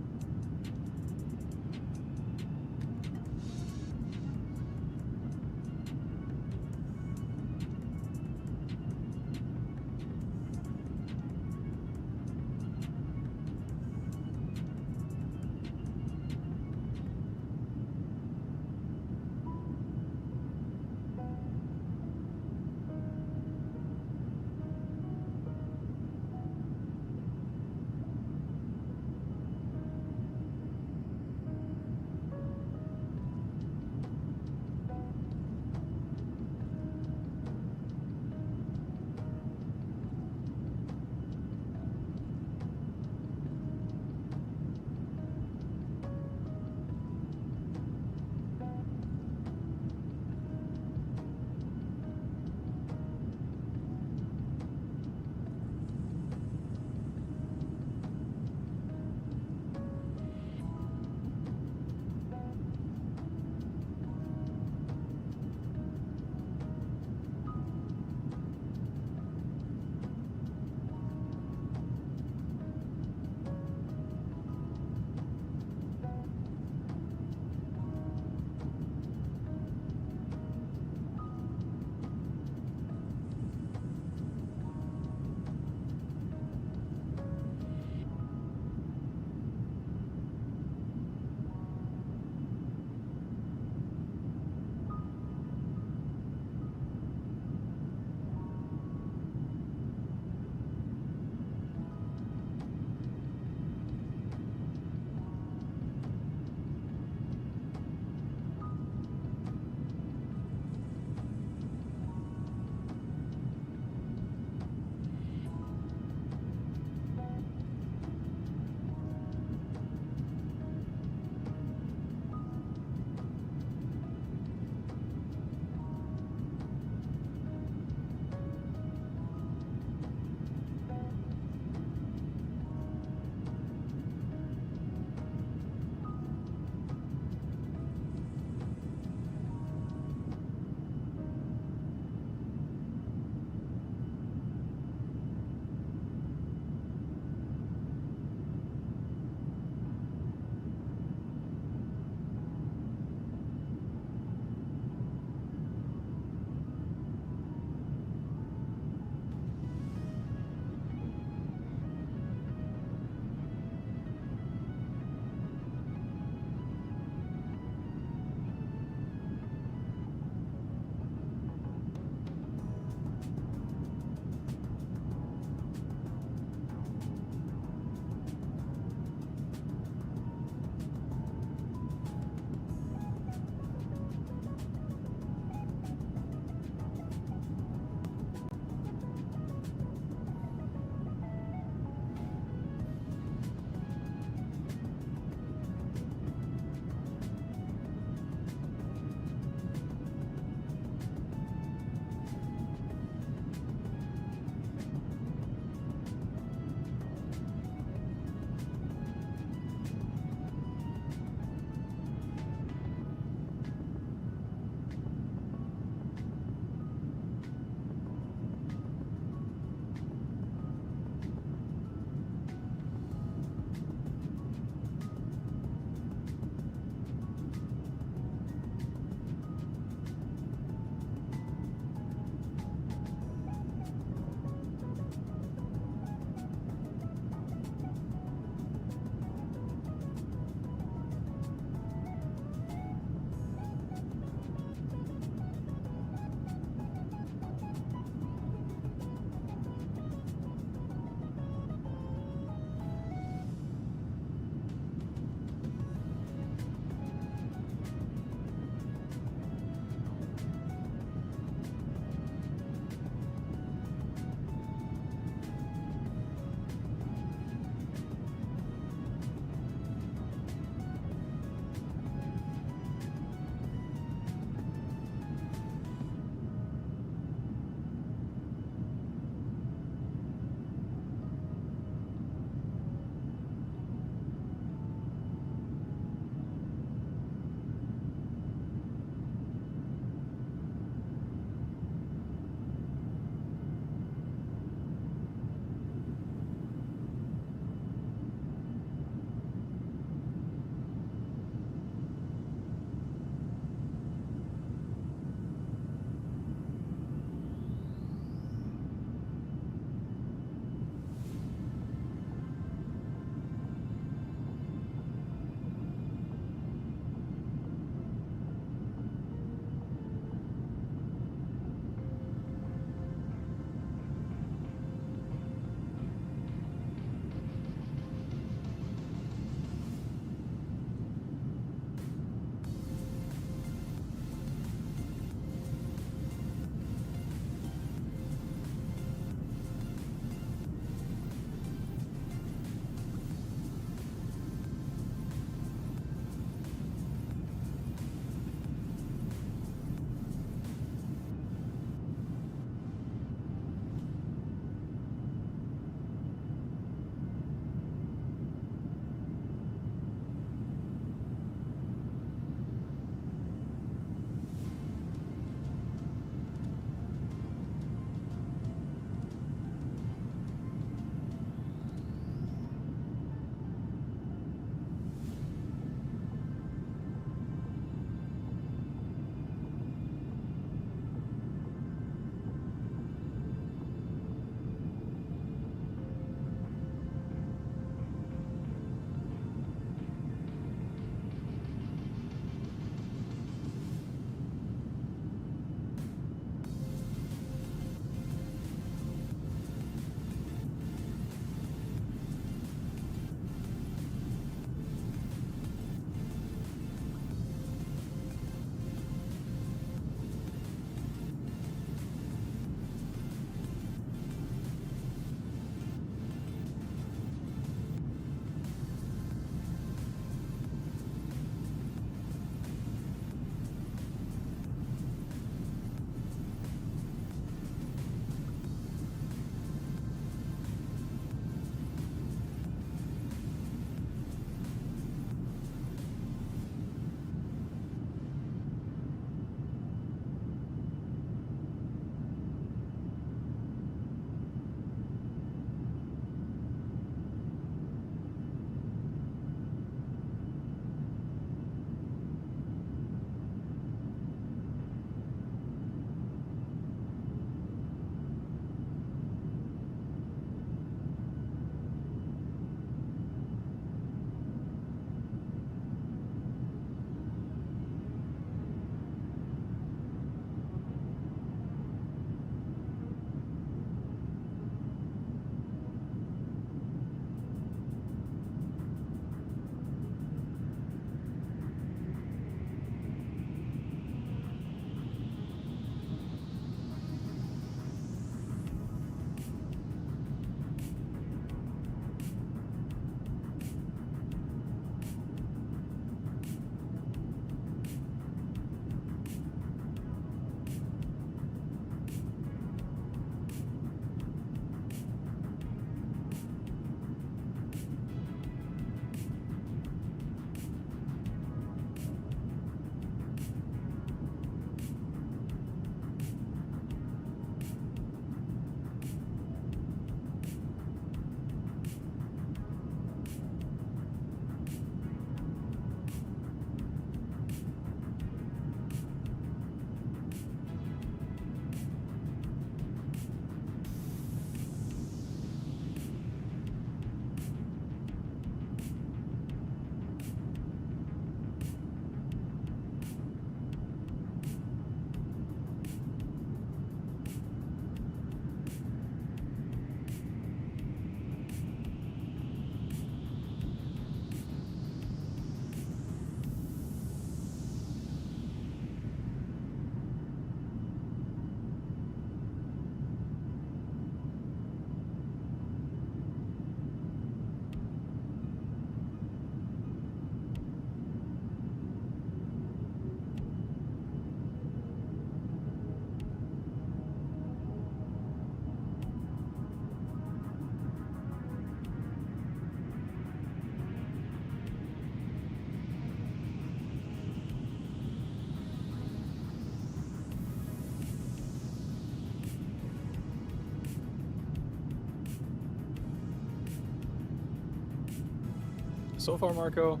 so far, Marco,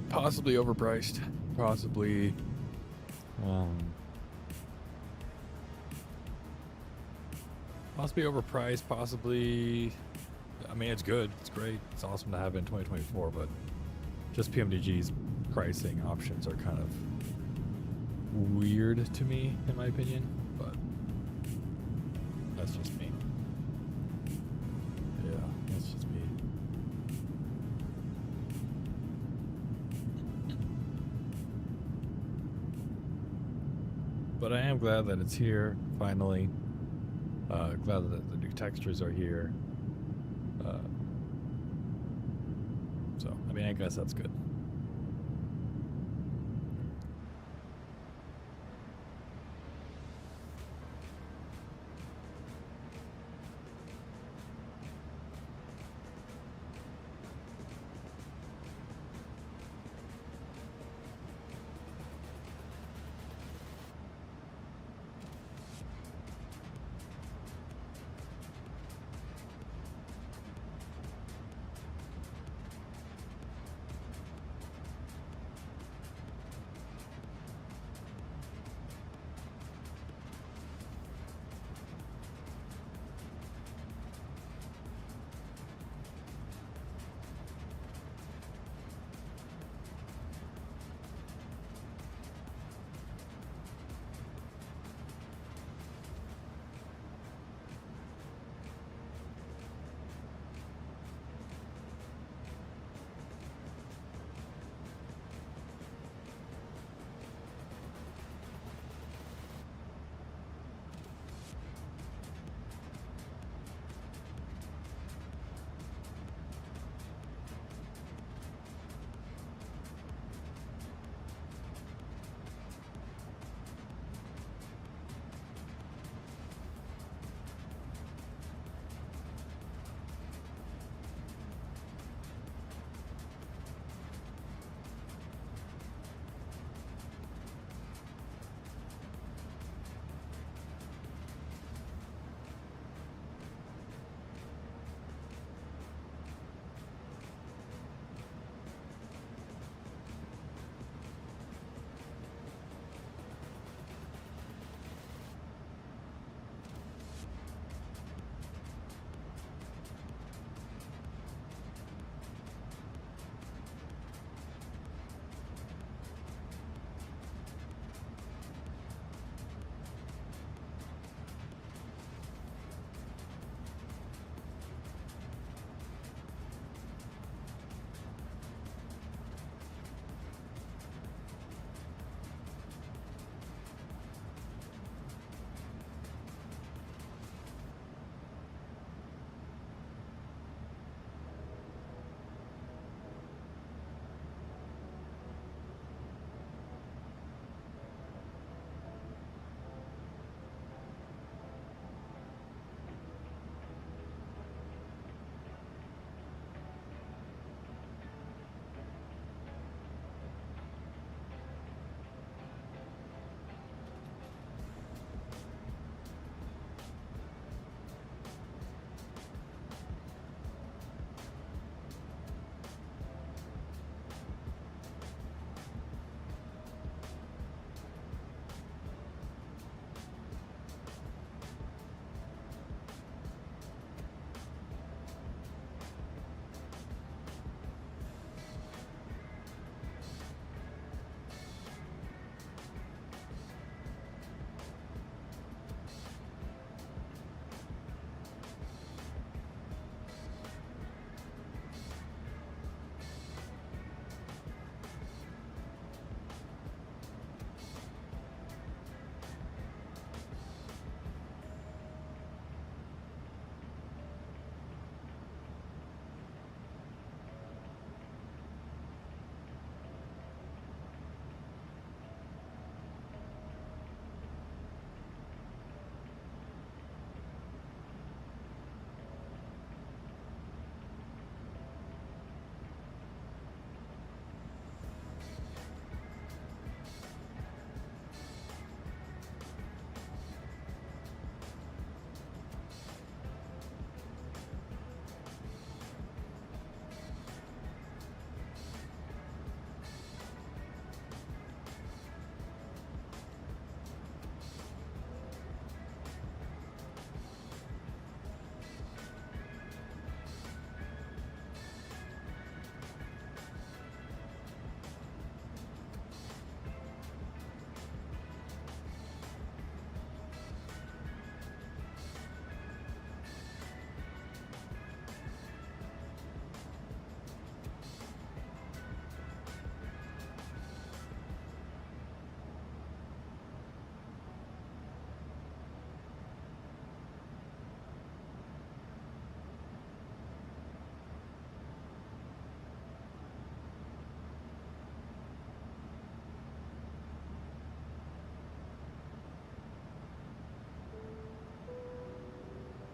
possibly overpriced, possibly possibly overpriced, possibly. I mean, it's good, it's great, it's awesome to have it in 2024, but just PMDG's pricing options are kind of weird to me, in my opinion. But that's just me. Yeah, that's just me. But I am glad that it's here, finally. Glad that the new textures are here. So, I mean, I guess that's good.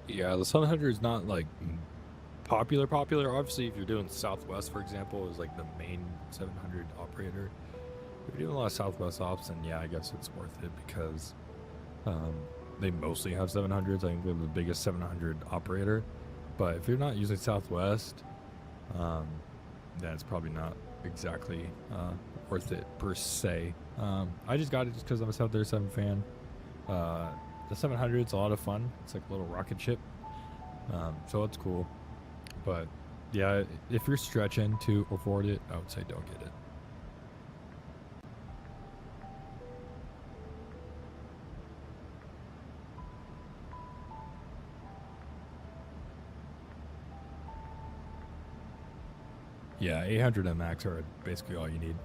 Yeah, the 700 is not like popular. Obviously, if you're doing Southwest, for example, is like the main 700 operator. If you're doing a lot of Southwest ops, then yeah, I guess it's worth it because um, they mostly have 700s. I think they're the biggest 700 operator. But if you're not using Southwest, um, then it's probably not exactly worth it per se. I just got it just because I'm a 737 fan. The 700 is a lot of fun. It's like a little rocket ship, so it's cool. But yeah, if you're stretching to afford it, I would say don't get it. Yeah, 800 MX are basically all you need.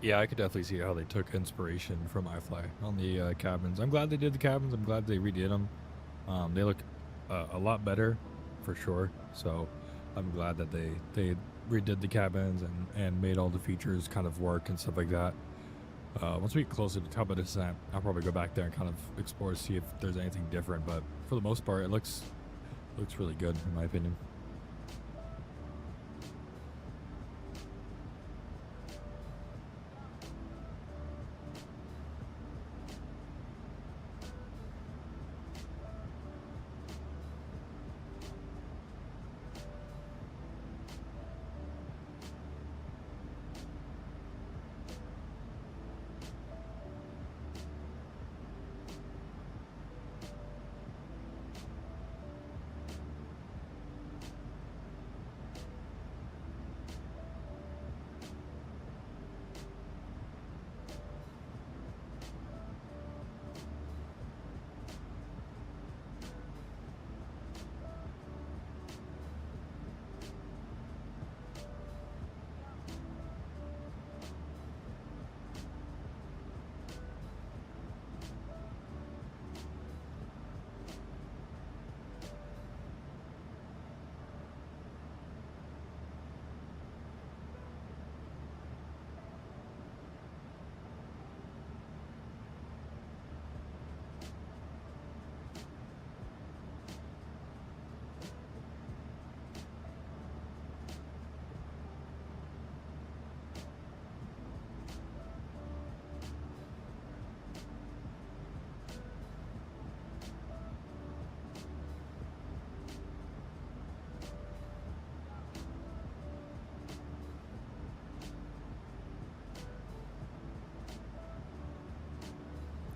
Yeah, I could definitely see how they took inspiration from iFly on the cabins. I'm glad they did the cabins. I'm glad they redid them. They look a lot better, for sure. So I'm glad that they redid the cabins and made all the features kind of work and stuff like that. Once we get closer to top of the descent, I'll probably go back there and kind of explore, see if there's anything different. But for the most part, it looks really good in my opinion.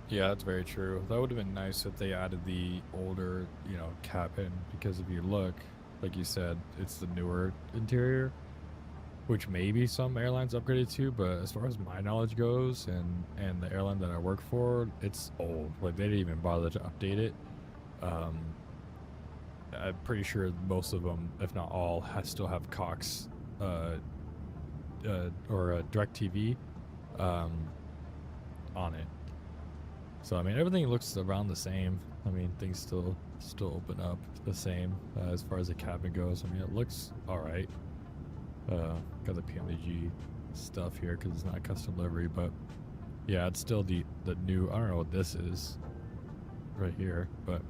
Yeah, that's very true. That would have been nice if they added the older, cabin, because if you look, like you said, it's the newer interior, which maybe some airlines upgraded to, but as far as my knowledge goes, and the airline that I work for, it's old. Like they didn't even bother to update it. Um, I'm pretty sure most of them, if not all, still have Cox or DirecTV on it. So I mean, everything looks around the same. I mean, things still open up the same as far as the cabin goes. I mean, it looks all right. Got the PMDG stuff here because it's not custom livery, but yeah, it's still the new. I don't know what this is right here, but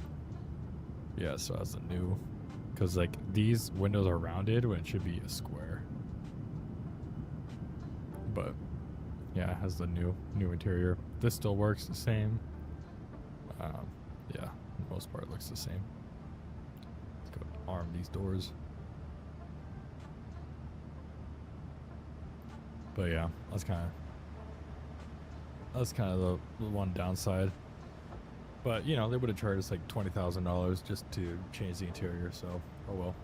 yeah, so that's the new, because like these windows are rounded when it should be a square. But yeah, it has the new interior. This still works the same. Yeah, for the most part it looks the same. Let's go arm these doors. But yeah, that's kind of the one downside. But you know, they would have charged us like $20,000 just to change the interior, so oh well.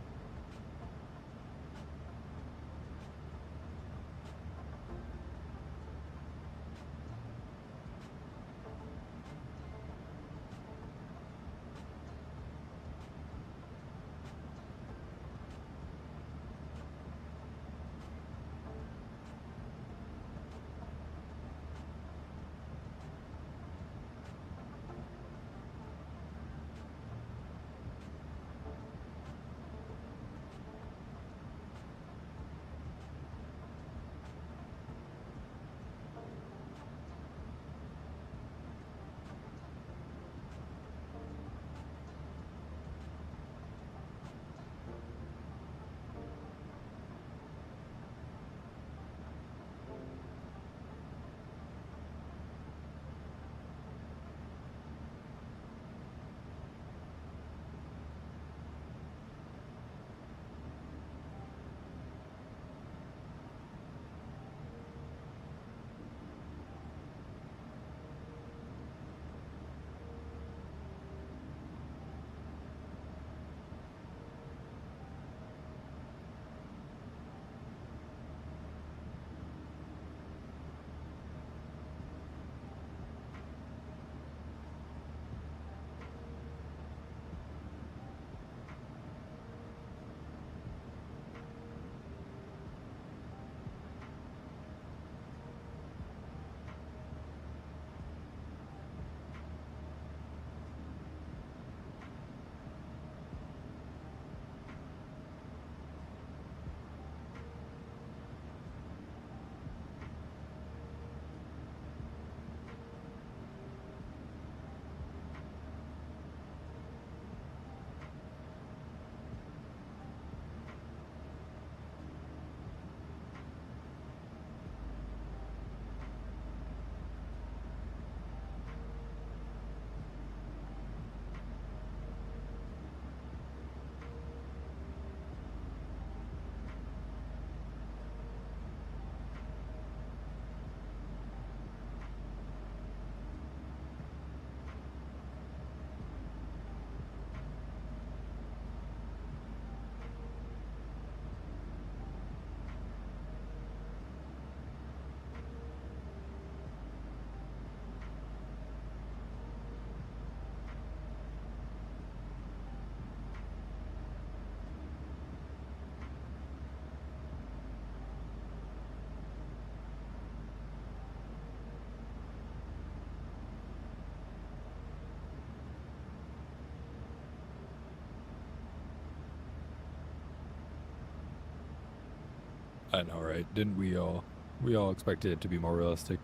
I know, right? Didn't we all? We all expected it to be more realistic.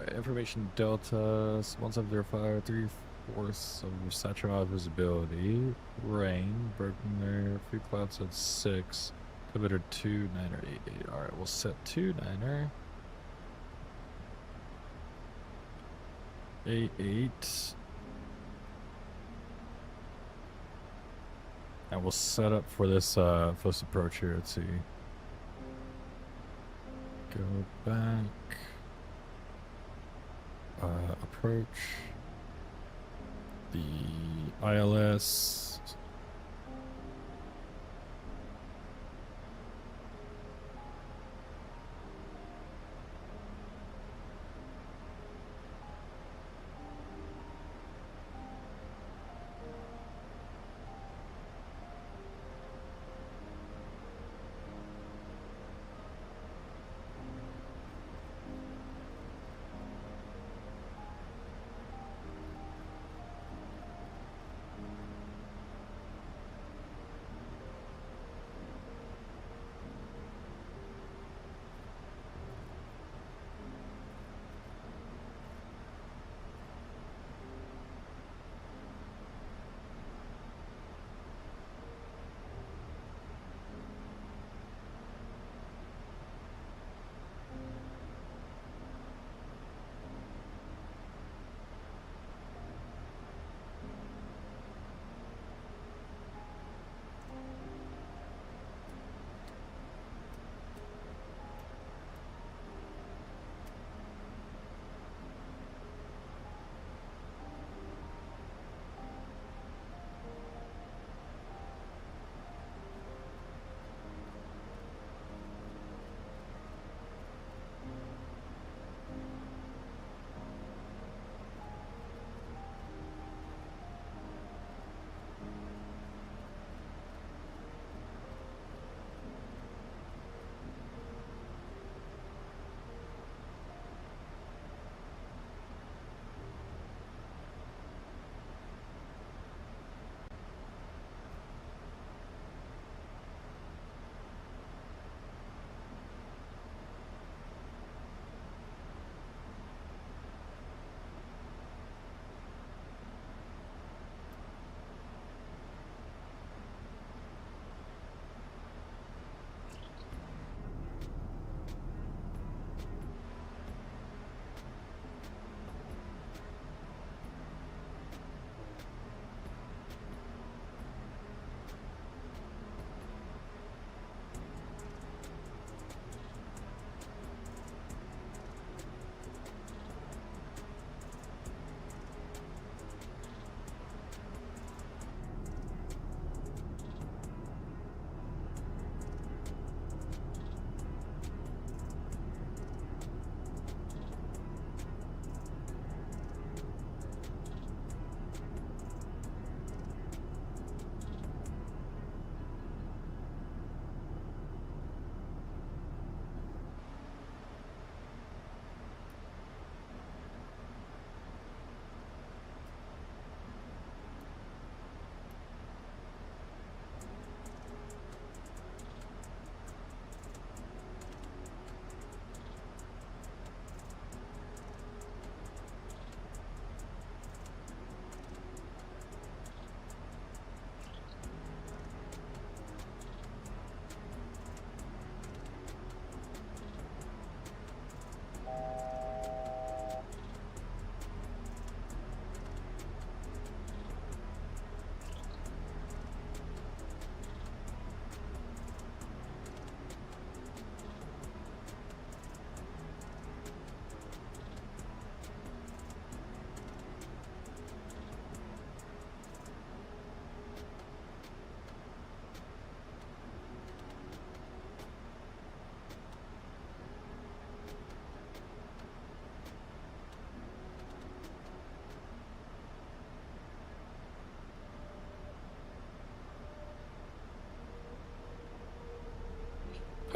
Information Delta 1705, 3/4 of saturated visibility. Rain, broken there, few clouds at 6. Altimeter 2, 9 or 8, 8. Alright, we'll set 2, 9er. 8, 8. And we'll set up for this first approach here. Let's see. Go back. Approach. The ILS.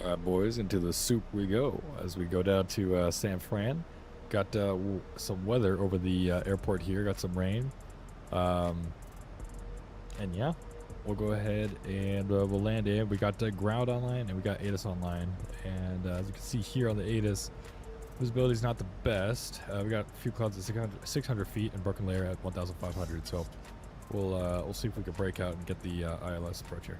All right, boys, into the soup we go as we go down to San Fran. Got some weather over the airport here. Got some rain. And yeah, we'll go ahead and we'll land in. We got ground online and we got Addons online. And as you can see here on the Addons, Visibility is not the best. We got a few clouds at 600 feet and broken layer at 1,500. So we'll see if we can break out and get the ILS approach here.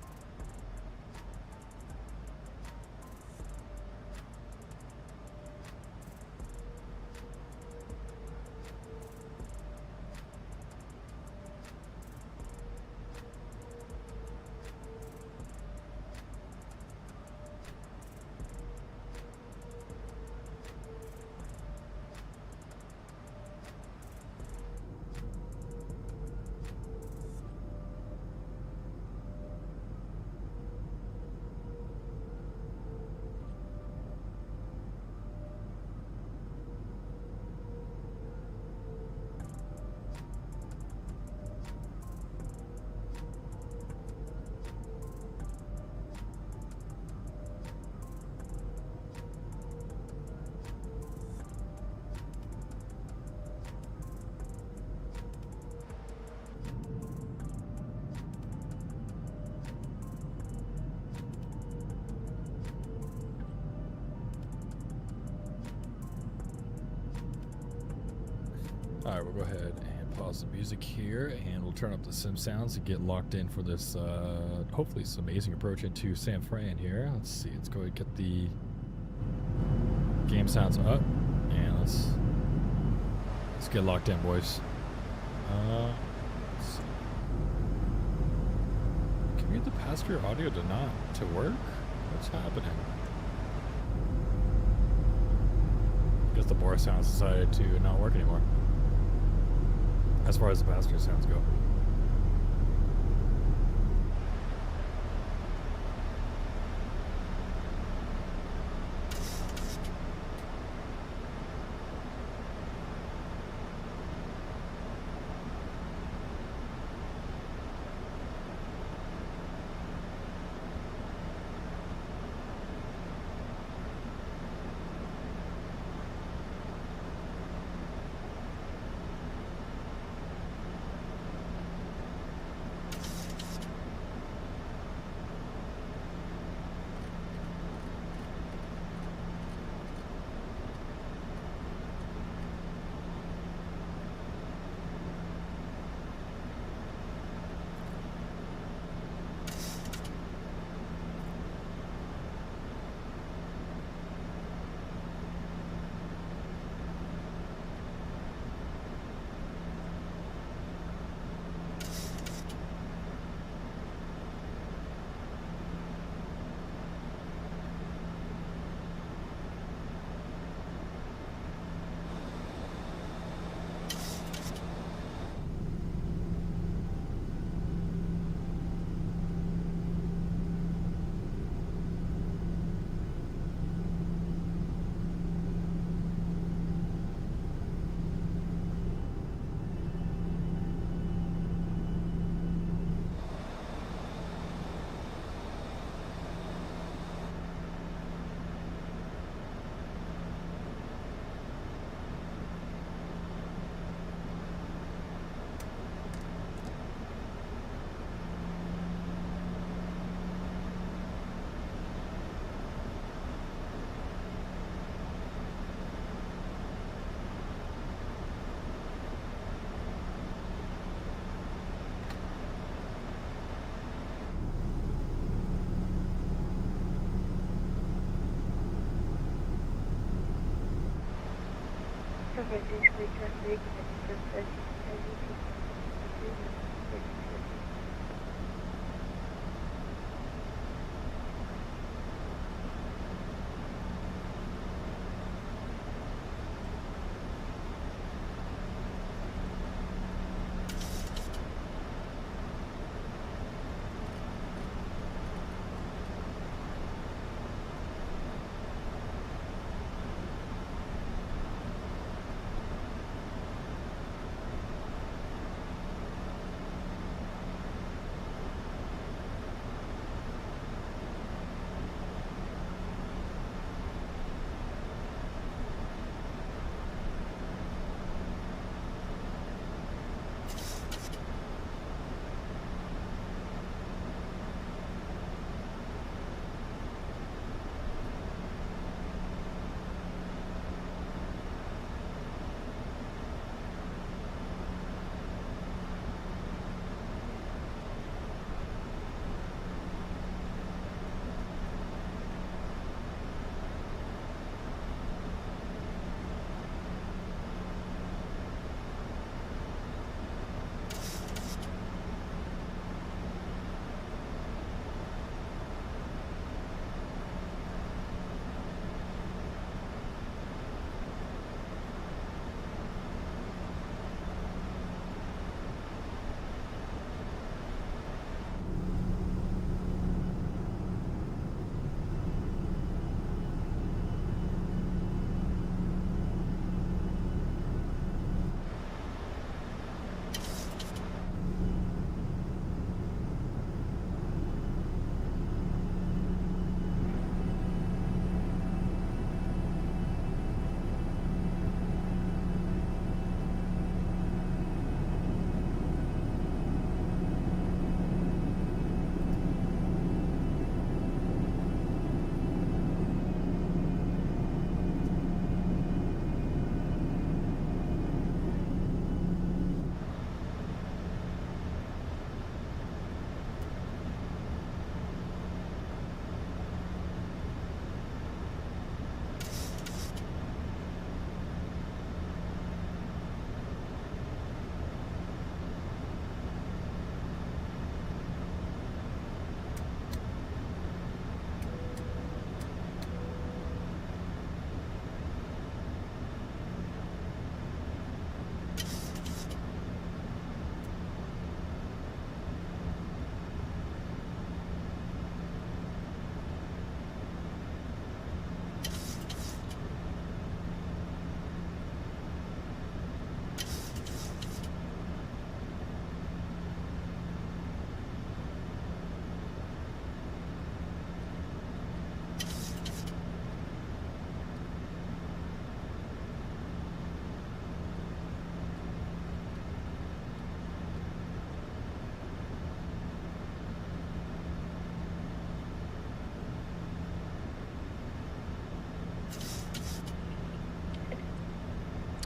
All right, we'll go ahead and pause the music here, and we'll turn up the sim sounds to get locked in for this, hopefully this amazing approach into San Fran here. Let's see, let's go ahead and get the game sounds up, and let's get locked in, boys. Let's see. Commute the passenger audio to work? What's happening? I guess the Boris sounds decided to not work anymore. As far as the passenger sounds go.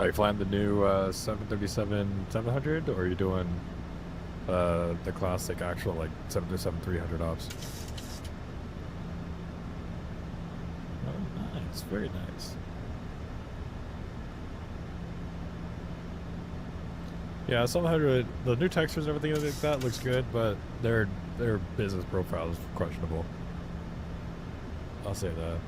you flying the new 737-700, or are you doing the classic actual like 737-300 ops? Oh, nice, very nice. Yeah, 700. The new textures and everything like that looks good, but their business profile is questionable. I'll say that.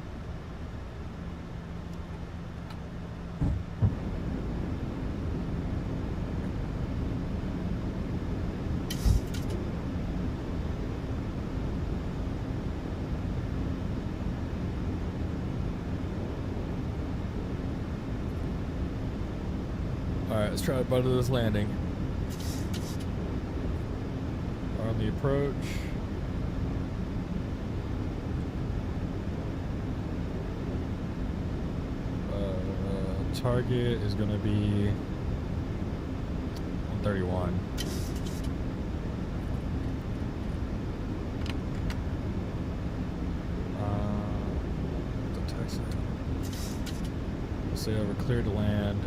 Alright, let's try to butter this landing. On the approach. Target is going to be 131. The taxi. Let's say over clear to land.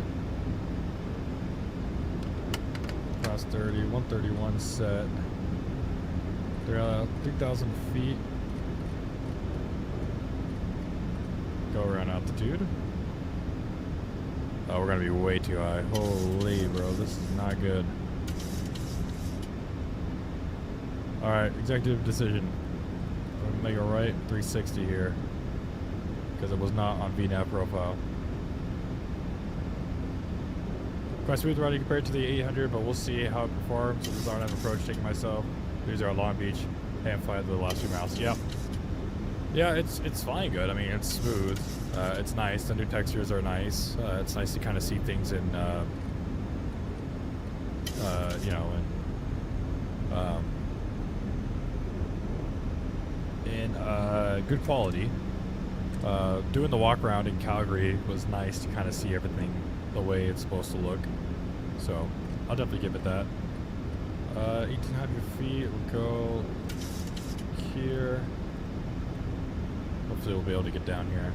Cross 30, 131 set. They're 3,000 feet. Go around altitude. Oh, we're gonna be way too high. Holy, bro, this is not good. Alright, executive decision. I'm gonna make a right 360 here. Because it was not on VNAV profile. Quite smooth riding compared to the 800, but we'll see how it performs. This is our approach taking myself. These are Long Beach. Hand fly the last 2 miles. Yep. Yeah, it's flying good. I mean, it's smooth. It's nice. The new textures are nice. It's nice to kind of see things in, you know, in good quality. Doing the walk around in Calgary was nice to kind of see everything the way it's supposed to look. So I'll definitely give it that. 1,800 feet. We'll go here. Hopefully we'll be able to get down here.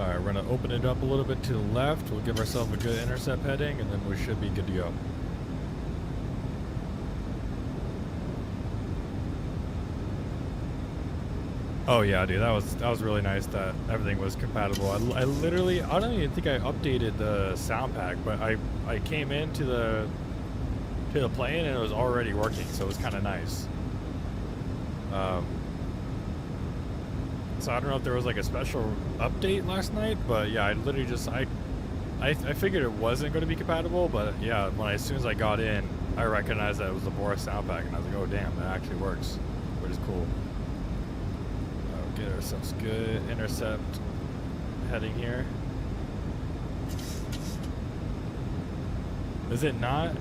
Alright, we're going to open it up a little bit to the left. We'll give ourselves a good intercept heading, and then we should be good to go. Oh yeah, dude, that was really nice that everything was compatible. I don't even think I updated the sound pack, but I came into the plane and it was already working, so it was kind of nice. So I don't know if there was like a special update last night, but yeah, I literally just I figured it wasn't going to be compatible, but yeah, as soon as I got in, I recognized that it was the Boris sound pack, and I was like, oh damn, that actually works, which is cool. Get ourselves good intercept heading here. Is it not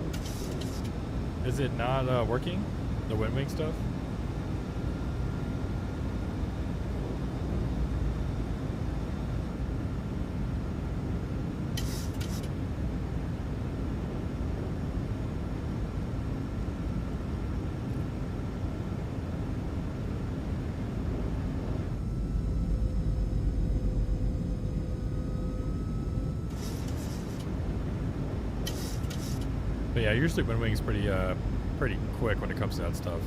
working? The wind wing stuff? But yeah, usually wind wing's pretty quick when it comes to that stuff.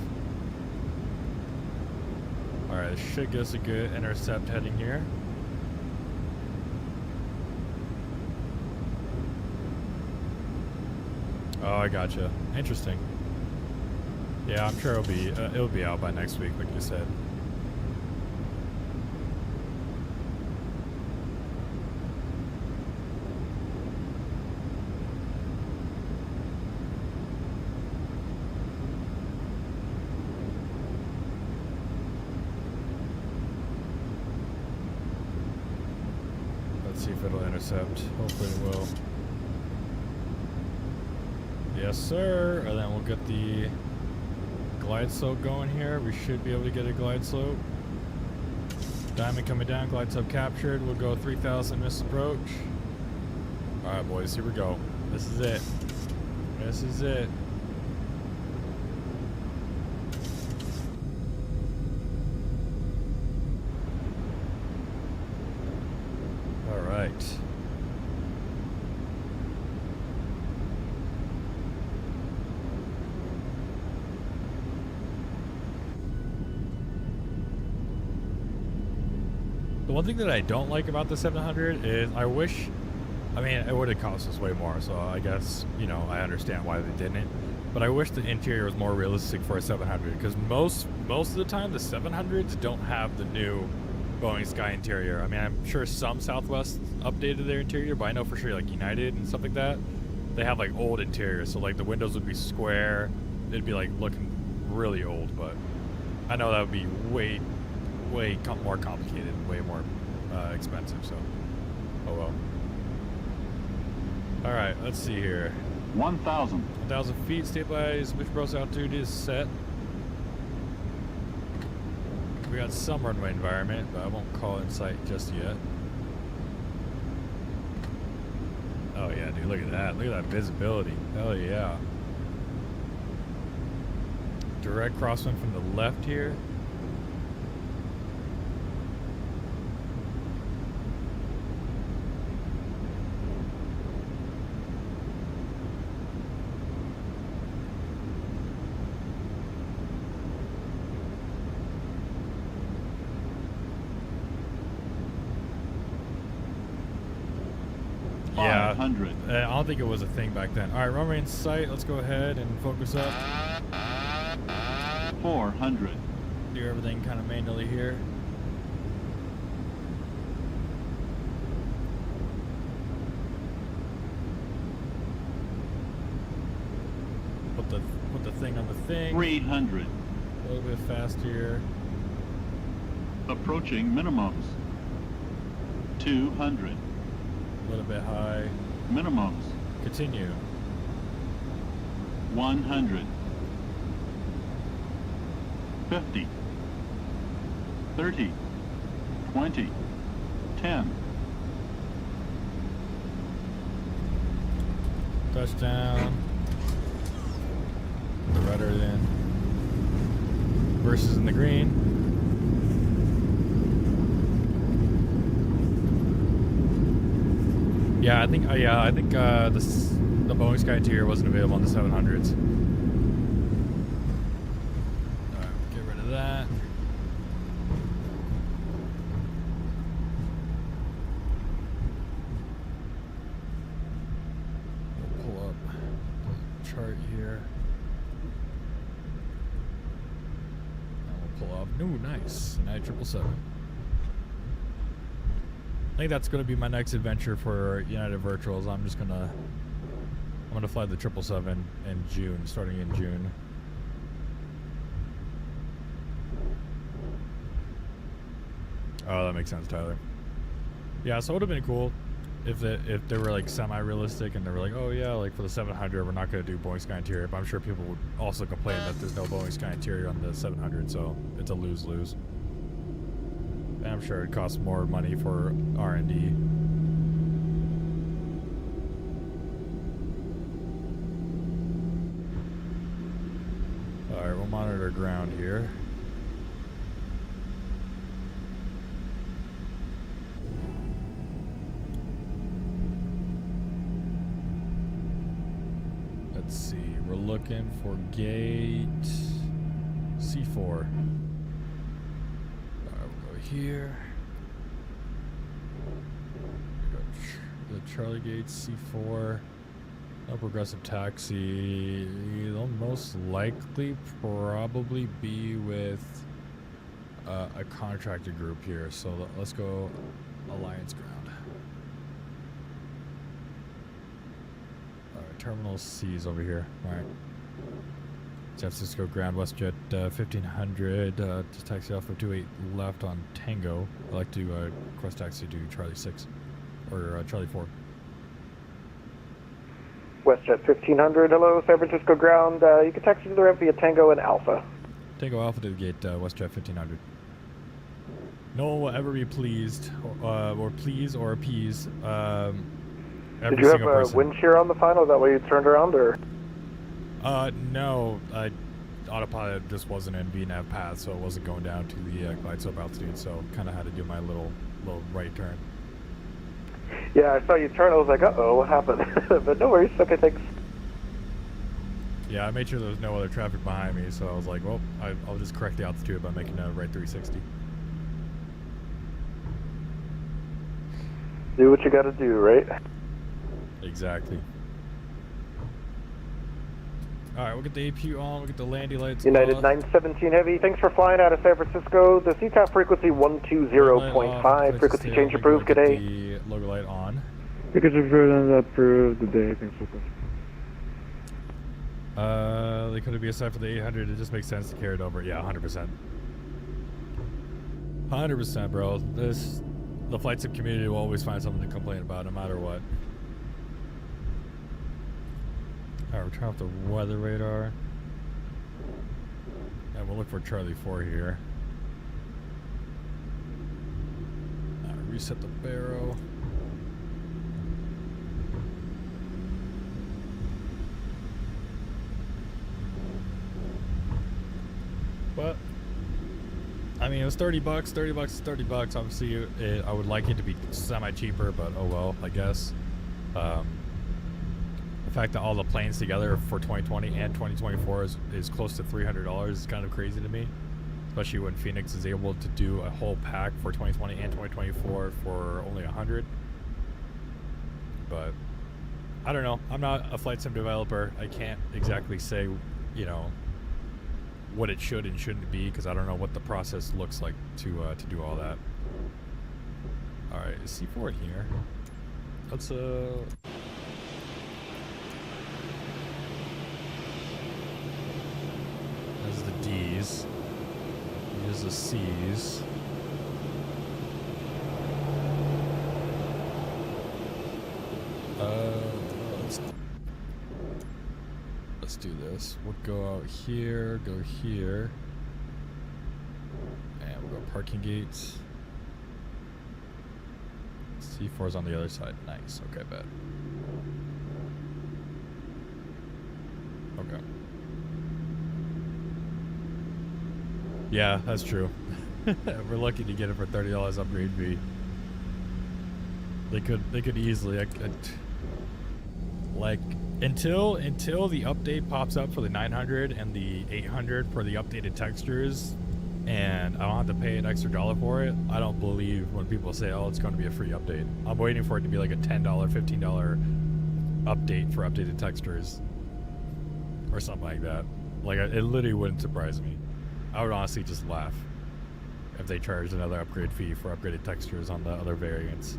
Alright, this should get us a good intercept heading here. Oh, I gotcha. Interesting. Yeah, I'm sure it'll be out by next week, like you said. see if it'll intercept. Hopefully it will. Yes, sir. And then we'll get the glide slope going here. We should be able to get a glide slope. Diamond coming down, glide slope captured. We'll go 3,000 miss approach. Alright, boys, here we go. This is it. This is it. Alright. The one thing that I don't like about the 700 is I wish, I mean, it would have cost us way more, so I guess, you know, I understand why they didn't. But I wish the interior was more realistic for a 700, because most of the time the 700s don't have the new Boeing Sky interior. I mean, I'm sure some Southwest updated their interior, but I know for sure like United and stuff like that, they have like old interiors. So like the windows would be square, it'd be like looking really old. But I know that would be way more complicated, way more expensive. So, oh well. All right, let's see here. 1,000. 1,000 feet, stabilized. Mission approach altitude is set. We got some runway environment, but I won't call in sight just yet. Oh yeah, dude, look at that. Look at that visibility. Hell yeah. Direct crosswind from the left here. Yeah, 500. I don't think it was a thing back then. All right, runway in sight. Let's go ahead and focus up. 400. Do everything kind of manually here. Put the thing on the thing. 300. A little bit faster. Approaching minimums. 200. A little bit high. Minimums. Continue. 100. 50. 30. 20. 10. Touchdown. The rudder then. Versus in the green. Yeah, I think the Boeing Sky Interior wasn't available on the 700s. Alright, get rid of that. We'll pull up the chart here. And we'll pull up. Ooh, nice. United 777. I think that's going to be my next adventure for United Virtuals. I'm gonna fly the 777 in June, starting in June. Oh, that makes sense, Tyler. Yeah, so it would have been cool if they were like semi-realistic and they were like, oh yeah, like for the 700 we're not going to do Boeing Sky Interior, but I'm sure people would also complain that there's no Boeing Sky Interior on the 700, so it's a lose-lose. And I'm sure it costs more money for R&D. Alright, we'll monitor ground here. Let's see, we're looking for gate C4. Here, the Charlie Gate C4, no progressive taxi. They'll most likely probably be with a contractor group here. So let's go Alliance ground. All right, Terminal C is over here. All right. San Francisco ground, WestJet 1500, just taxi off for 28 left on Tango. I like to cross taxi to Charlie 6. or Charlie 4. WestJet 1500, hello, San Francisco ground. You can taxi to the ramp via Tango and Alpha. Tango Alpha to the gate, WestJet 1500. No one will ever be pleased, or please, or appease. Every Did you have single a person. wind shear on the final? That way you turned around, or? No. Autopilot just wasn't in VNAV path, so it wasn't going down to the glide slope altitude, so kind of had to do my little right turn. Yeah, I saw you turn. I was like, uh-oh, what happened? But no worries. Okay, thanks. Yeah, I made sure there was no other traffic behind me, so I was like, well, I'll just correct the altitude by making a right 360. Do what you gotta do, right? Exactly. Alright, we'll get the APU on, we'll get the landy lights United off. 917 Heavy, thanks for flying out of San Francisco. The CTAP frequency 120.5, frequency change approved, good day. The logo light on. Frequency approved, good day, thanks for They could be aside for the 800, it just makes sense to carry it over. Yeah, 100%. 100%, bro. The flight sim community will always find something to complain about, no matter what. Alright, we'll turn off the weather radar. And we'll look for Charlie 4 here. Reset the barrow. But I mean, it was 30 bucks. 30 bucks is 30 bucks. Obviously, I would like it to be semi-cheaper, but oh well, I guess. The fact that all the planes together for 2020 and 2024 is close to $300 is kind of crazy to me. Especially when Phoenix is able to do a whole pack for 2020 and 2024 for only $100. But I don't know. I'm not a flight sim developer. I can't exactly say, you know, what it should and shouldn't be, because I don't know what the process looks like to do all that. All right, is C4 in here? Let's There's the D's. Here's the C's. Let's do this. We'll go out here, go here. And we'll go parking gates. C4's on the other side. Nice. Okay, bet. Okay. Yeah, that's true. We're lucky to get it for $30 upgrade fee. They could easily like until the update pops up for the 900 and the 800 for the updated textures, and I don't have to pay an extra dollar for it. I don't believe when people say, "Oh, it's going to be a free update." I'm waiting for it to be like a $10, $15 update for updated textures or something like that. Like, it literally wouldn't surprise me. I would honestly just laugh if they charged another upgrade fee for upgraded textures on the other variants.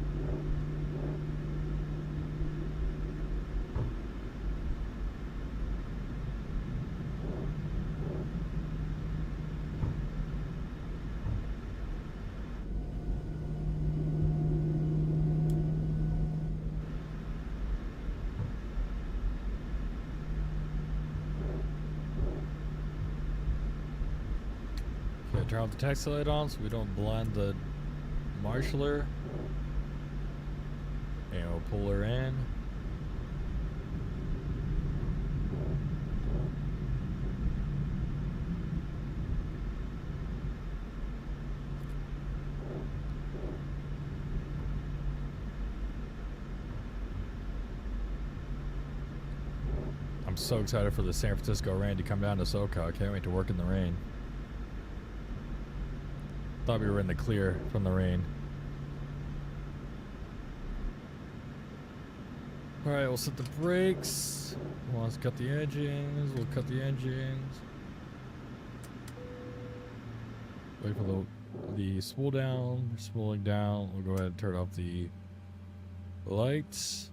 Turn off the taxi light on so we don't blind the marshaller. And we'll pull her in. I'm so excited for the San Francisco rain to come down to SoCal. I can't wait to work in the rain. Thought we were in the clear from the rain. Alright, we'll set the brakes. Let's cut the engines. We'll cut the engines. Wait for the spool down. We're spooling down. We'll go ahead and turn off the lights.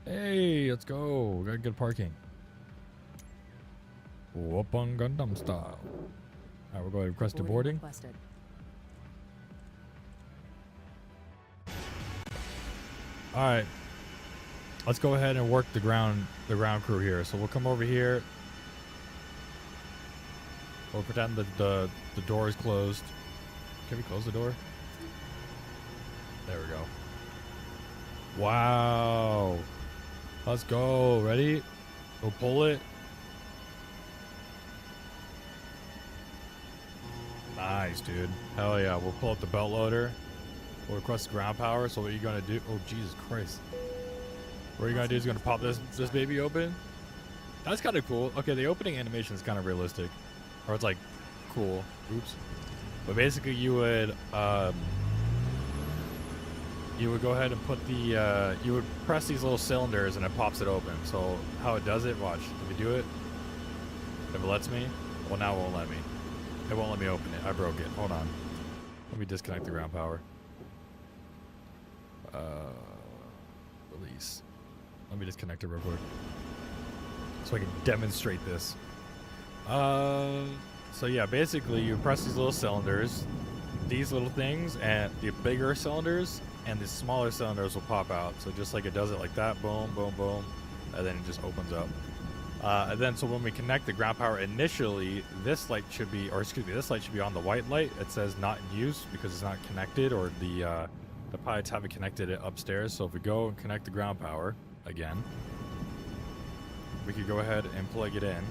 Hey, let's go. We got good parking. Whoop on Gundam style. Alright, we'll go ahead and request a boarding. All right. Let's go ahead and work the ground crew here. So we'll come over here. We'll pretend that the door is closed. Can we close the door? There we go. Wow. Let's go. Ready? We'll pull it. Nice, dude. Hell yeah. We'll pull up the belt loader. We'll request ground power. So what are you going to do? Oh, Jesus Christ. What are you going to do is going to pop this baby open. That's kind of cool. Okay, the opening animation is kind of realistic. Or it's like cool. Oops. But basically you would go ahead and put the, you would press these little cylinders and it pops it open. So how it does it, watch. If we do it, if it lets me, well now it won't let me. It won't let me open it. I broke it. Hold on. Let me disconnect the ground power. Release. Let me disconnect it real quick. So I can demonstrate this. So yeah, basically you press these little cylinders, these little things, and the bigger cylinders and the smaller cylinders will pop out. So just like it does it like that, boom, boom, boom, and then it just opens up. And then so when we connect the ground power initially, this light should be, or excuse me, this light should be on the white light. It says not in use because it's not connected, or the pilots haven't connected it upstairs. So if we go and connect the ground power again, we could go ahead and plug it in.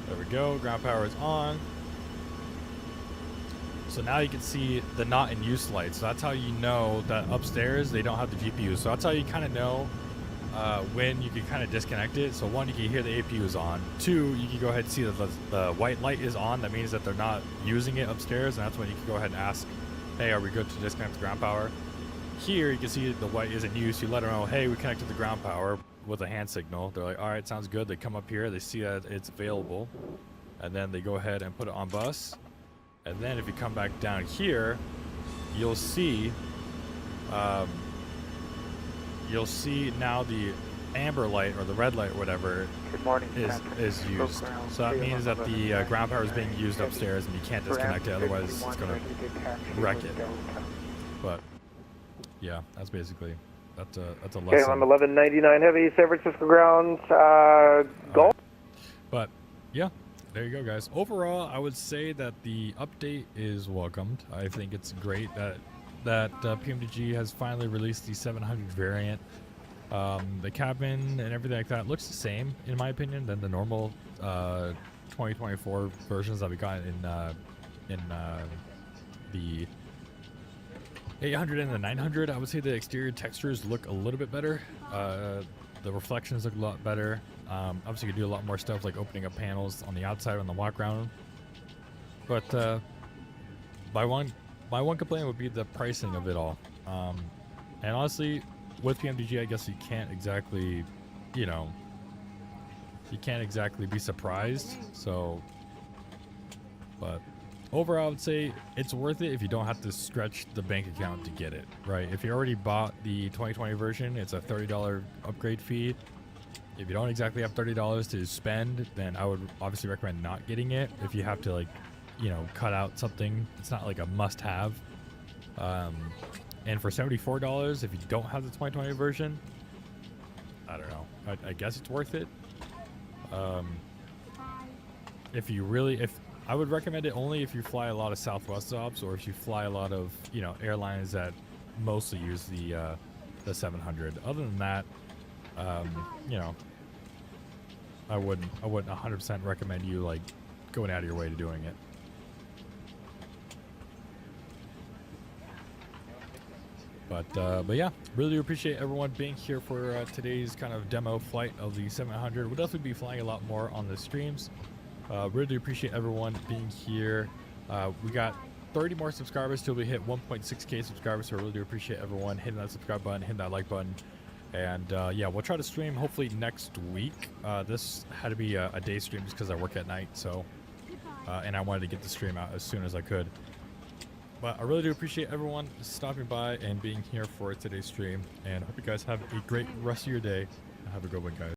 There we go, ground power is on. So now you can see the not in use light. So that's how you know that upstairs they don't have the GPU. So that's how you kind of know when you can kind of disconnect it. So one, you can hear the APU is on. Two, you can go ahead and see that the white light is on. That means that they're not using it upstairs, and that's when you can go ahead and ask, hey, are we good to disconnect the ground power? Here you can see the white is in use. You let them know, hey, we connected the ground power with a hand signal. They're like, all right, sounds good. They come up here, they see that it's available, and then they go ahead and put it on bus. And then if you come back down here, you'll see now the amber light or the red light or whatever is used. So that means that the ground power is being used upstairs and you can't disconnect it, otherwise it's going to wreck it. But yeah, that's basically that's a lesson. Okay, I'm 1199 Heavy, San Francisco ground. Go. But yeah, there you go, guys. Overall, I would say that the update is welcomed. I think it's great that PMDG has finally released the 700 variant. The cabin and everything like that looks the same, in my opinion, than the normal 2024 versions that we got in the 800 and the 900. I would say the exterior textures look a little bit better. The reflections look a lot better. Obviously, you can do a lot more stuff like opening up panels on the outside on the walk around. But my one complaint would be the pricing of it all. And honestly, with PMDG, I guess you can't exactly, you can't exactly be surprised. So, but overall, I would say it's worth it if you don't have to stretch the bank account to get it, right? If you already bought the 2020 version, it's a $30 upgrade fee. If you don't exactly have $30 to spend, then I would obviously recommend not getting it. If you have to, like, cut out something, it's not like a must-have. And for $74, if you don't have the 2020 version, I don't know. I guess it's worth it. If I would recommend it only if you fly a lot of Southwest stops, or if you fly a lot of airlines that mostly use the 700. Other than that, I wouldn't 100% recommend you like going out of your way to doing it. But yeah, really do appreciate everyone being here for today's kind of demo flight of the 700. We'll definitely be flying a lot more on the streams. Really do appreciate everyone being here. We got 30 more subscribers till we hit 1.6k subscribers, so I really do appreciate everyone hitting that subscribe button, hitting that like button. And yeah, we'll try to stream hopefully next week. This had to be a day stream just because I work at night, so and I wanted to get the stream out as soon as I could. But I really do appreciate everyone stopping by and being here for today's stream, and I hope you guys have a great rest of your day. Have a good one, guys.